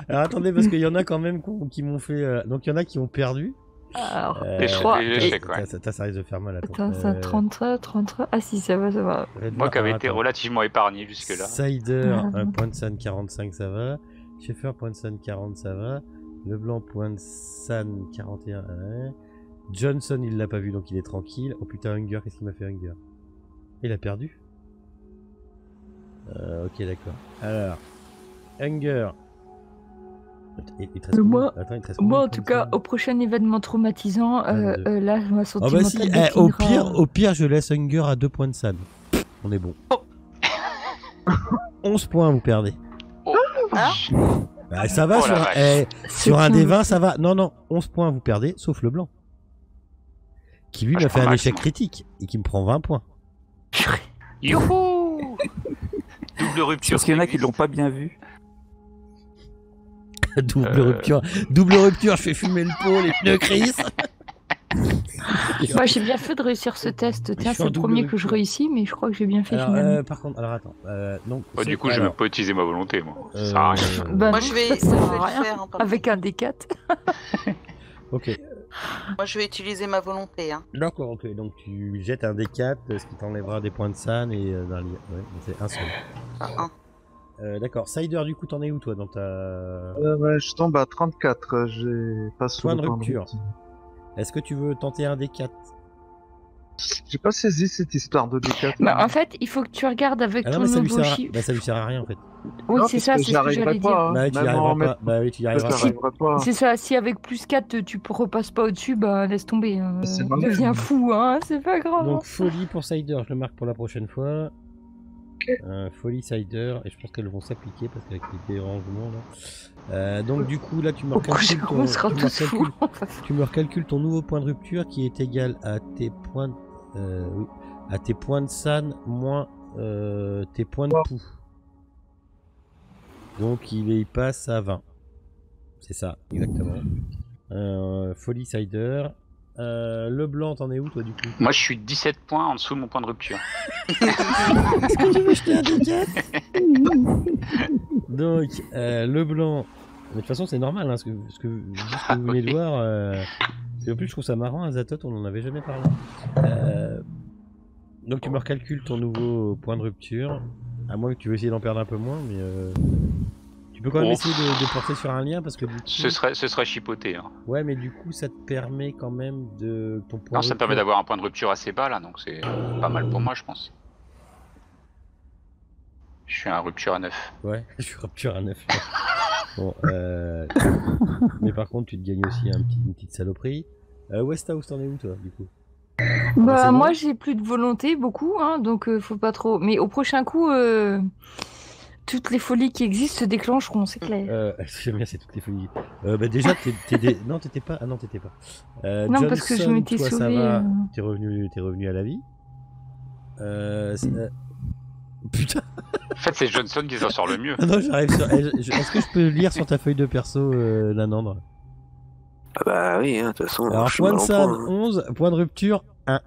Alors attendez, parce qu'il y en a quand même qui m'ont fait. Donc il y en a qui ont perdu. Alors, L'échec, 3. l'échec, ouais. Ça risque de faire mal. Attends, ça, 33. Ah si, ça va, ça va. Moi qui avais été relativement épargné jusque-là. Cider, un point de San 45, ça va. Schaeffer, point de San 40, ça va. Leblanc, point de San 41, ouais. Johnson, il l'a pas vu, donc il est tranquille. Oh putain, Hunger, qu'est-ce qu'il m'a fait, Hunger? Il a perdu. Ok, d'accord. Alors, Hunger. Il te reste Moi, combien? Attends, il te reste Moi, combien en de tout points de cas, au prochain événement traumatisant, 22. là, ma Oh sentiment bah si, au pire, je laisse Hunger à 2 points de San. On est bon. 11 points, vous perdez. Oh, Hein Bah, ça va, Oh la vache. sur un des 20, ça va. Non, 11 points, vous perdez, sauf le blanc. Qui lui Ah, m'a je fait prends un échec maximum. critique et qui me prend 20 points. Youhou! Double rupture. Parce qu'il y en a qui l'ont pas bien vu. Double rupture, je fais fumer le pot, les pneus crissent. Moi, j'ai bien fait de réussir ce test. Tiens, c'est le premier que je réussis, mais je crois que j'ai bien fait finalement. Par contre, alors attends. Donc, du coup, je vais même pas utiliser ma volonté, moi. Ça sert à rien. Moi, je vais le faire. Avec un D4. Ok. Moi, je vais utiliser ma volonté. Hein. D'accord, ok. Donc, tu jettes un D4, ce qui t'enlèvera des points de san et d'un lien. Ouais, c'est un seul. D'accord. Cider, du coup, t'en es où, toi, dans ta... Ouais, je tombe à 34. J'ai pas point de rupture. Est-ce que tu veux tenter un D4? J'ai pas saisi cette histoire de D4. Bah, en fait, il faut que tu regardes avec ton nouveau chiffre. Bah, ça lui sert à rien, en fait. Oui, c'est ça, c'est ce que j'allais dire. Hein. Bah, tu y arriveras pas. Bah, oui, tu y arriveras pas. C'est ça, si avec plus 4, tu repasses pas au-dessus, bah, laisse tomber. Deviens fou, hein, c'est pas grave. Donc, folie pour Cider, je le marque pour la prochaine fois. Folie Cider, et je pense qu'elles vont s'appliquer parce qu'avec les dérangements là. Donc du coup là tu me recalcules ton nouveau point de rupture qui est égal à tes points à tes points de san moins tes points de pouls. Donc il passe à 20. C'est ça, exactement. Folie Cider. Le blanc, t'en es où toi du coup? Moi je suis 17 points en dessous de mon point de rupture. Est-ce que tu veux jeter un D4? Donc le blanc, mais de toute façon c'est normal hein, ce que vous venez de voir. Et en plus je trouve ça marrant, Azatot, on en avait jamais parlé. Donc tu me recalcules ton nouveau point de rupture, à moins que tu veux essayer d'en perdre un peu moins, mais tu peux quand même essayer de porter sur un lien parce que du coup... Ce serait chipoté. Hein. Ouais, mais du coup, ça te permet quand même de... Ton point non, ça me permet d'avoir un point de rupture assez bas, là, donc c'est pas mal pour moi, je pense. Je suis à rupture à 9. Ouais, je suis rupture à 9. Bon, mais par contre, tu te gagnes aussi une petite saloperie. Westhouse, t'en es où, toi, du coup? Bah, moi, j'ai plus de volonté, beaucoup, hein, donc faut pas trop... Mais au prochain coup... Toutes les folies qui existent se déclencheront, c'est clair. J'aime bien, c'est toutes les folies. Bah déjà, non, t'étais pas. Ah non, t'étais pas. Non, Johnson, parce que je m'étais toi, sauvé. Ça va. T'es revenu à la vie. Putain. En fait, c'est Johnson qui s'en sort le mieux. Ah non, j'arrive sur. Est-ce que je peux lire sur ta feuille de perso, Nanandre? Ah bah oui, hein, de toute façon. Alors, point de san 11, point de rupture 1.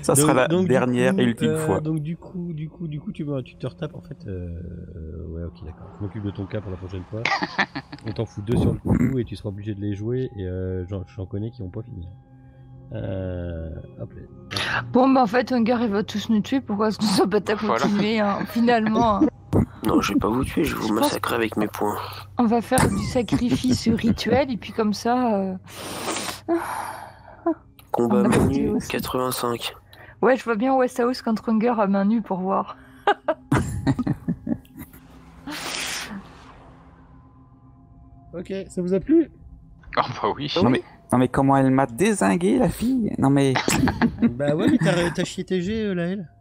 Ça sera la dernière et ultime fois. Donc du coup, tu te retapes en fait. Ouais, ok, d'accord. Je m'occupe de ton cas pour la prochaine fois. On t'en fout 2 sur le coup et tu seras obligé de les jouer. Et j'en connais qui vont pas finir. Hop là. Bon, bah en fait, Hunger il va tous nous tuer. Pourquoi est-ce qu'on s'en bat à continuer hein, finalement hein. Non, je vais pas vous tuer, je vais vous massacrer avec mes poings. On va faire du sacrifice rituel et puis comme ça. Combat main nue 85. Ouais, je vois bien Westhouse contre Hunger à main nue pour voir. Ok, ça vous a plu? Oh bah oui. Non mais comment elle m'a dézingué la fille? Non mais... Bah ouais, mais t'as chié tes G, là, elle.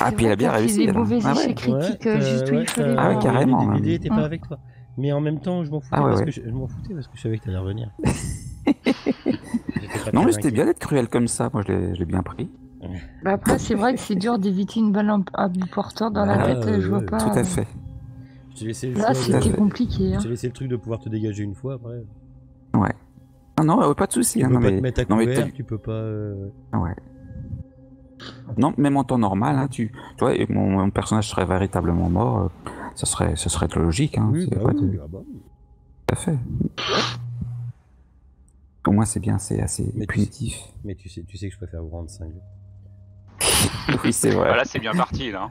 Ah puis elle a bien réussi. Les mauvais échecs critiques, juste où il fallait. Ah ouais, carrément. L'idée était pas avec toi. Mais en même temps, je m'en foutais parce que je savais que t'allais revenir. Non mais c'était bien d'être cruel comme ça, moi je l'ai bien pris. Bah après c'est vrai que c'est dur d'éviter une balle à bout porteur dans la tête, je vois pas. Tout à fait. Là c'était compliqué. Je t'ai laissé le truc de pouvoir te dégager une fois après. Ouais. Ah non, pas de soucis. Tu peux pas te mettre à couvert, tu peux pas... Ouais. Non, même en temps normal, hein, tu vois, mon personnage serait véritablement mort, ça serait logique. Hein, oui, pas de... Tout à fait. Au moins c'est bien, c'est assez punitif. Mais tu sais que je préfère vous rendre cinglé. Oui, c'est vrai. Bah là c'est bien parti là.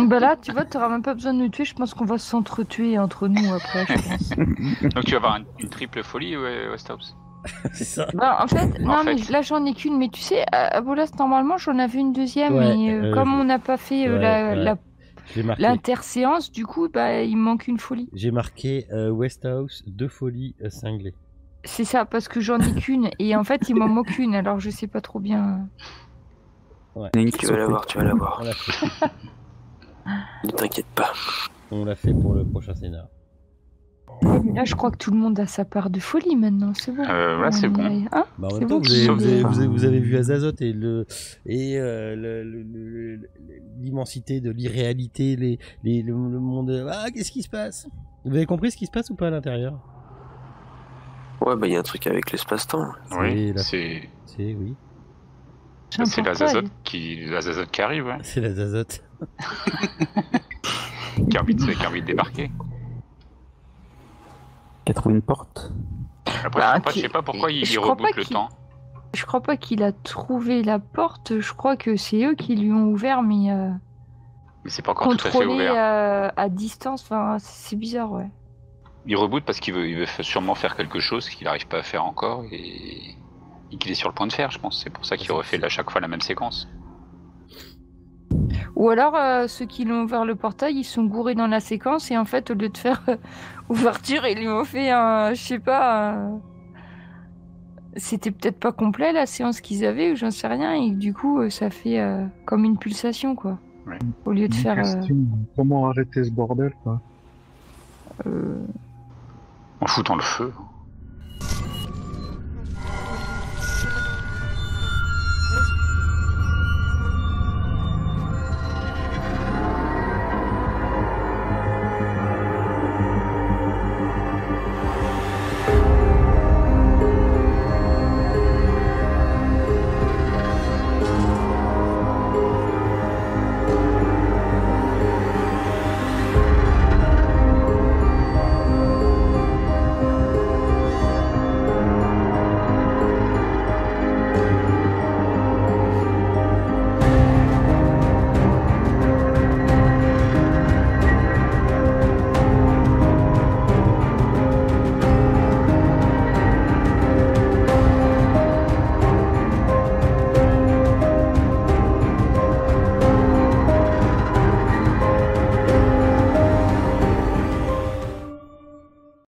Bah là tu vois, t'auras même pas besoin de nous tuer, je pense qu'on va s'entretuer entre nous après, je pense. Donc tu vas avoir une triple folie, Westhouse. C'est ça. Bah, en fait, mais là j'en ai qu'une, mais tu sais, à Bolas normalement j'en avais une deuxième, mais comme on n'a pas fait l'interséance, du coup, bah il me manque une folie. J'ai marqué Westhouse, 2 folies cinglées. C'est ça, parce que j'en ai qu'une, et en fait il m'en manque une, alors je sais pas trop bien. Ouais. Tu vas l'avoir. Ne t'inquiète pas. On l'a fait pour le prochain scénar. Là, je crois que tout le monde a sa part de folie maintenant, c'est bon. Là, c'est bon. Hein, bah, en même temps, vous avez vu Azazot et l'immensité de l'irréalité, le monde. Ah, qu'est-ce qui se passe? Vous avez compris ce qui se passe ou pas à l'intérieur? Ouais, bah il y a un truc avec l'espace-temps. Oui, c'est... Oui. C'est la zazote qui arrive, ouais. C'est la zazote. qui a envie de débarquer. Qui a trouvé une porte. Après, je sais pas pourquoi il reboot le temps. Je crois pas qu'il a trouvé la porte, je crois que c'est eux qui lui ont ouvert, mais c'est pas encore tout à fait ouvert. À distance, enfin, c'est bizarre, ouais. Il reboot parce qu'il veut sûrement faire quelque chose qu'il n'arrive pas à faire encore et qu'il est sur le point de faire, je pense. C'est pour ça qu'il refait à chaque fois la même séquence. Ou alors, ceux qui l'ont ouvert le portail, ils sont gourés dans la séquence et en fait, au lieu de faire ouverture, ils lui ont fait je sais pas... C'était peut-être pas complet la séance qu'ils avaient ou j'en sais rien et du coup, ça fait comme une pulsation, quoi. Ouais. Au lieu de faire... Comment arrêter ce bordel, quoi En foutant le feu.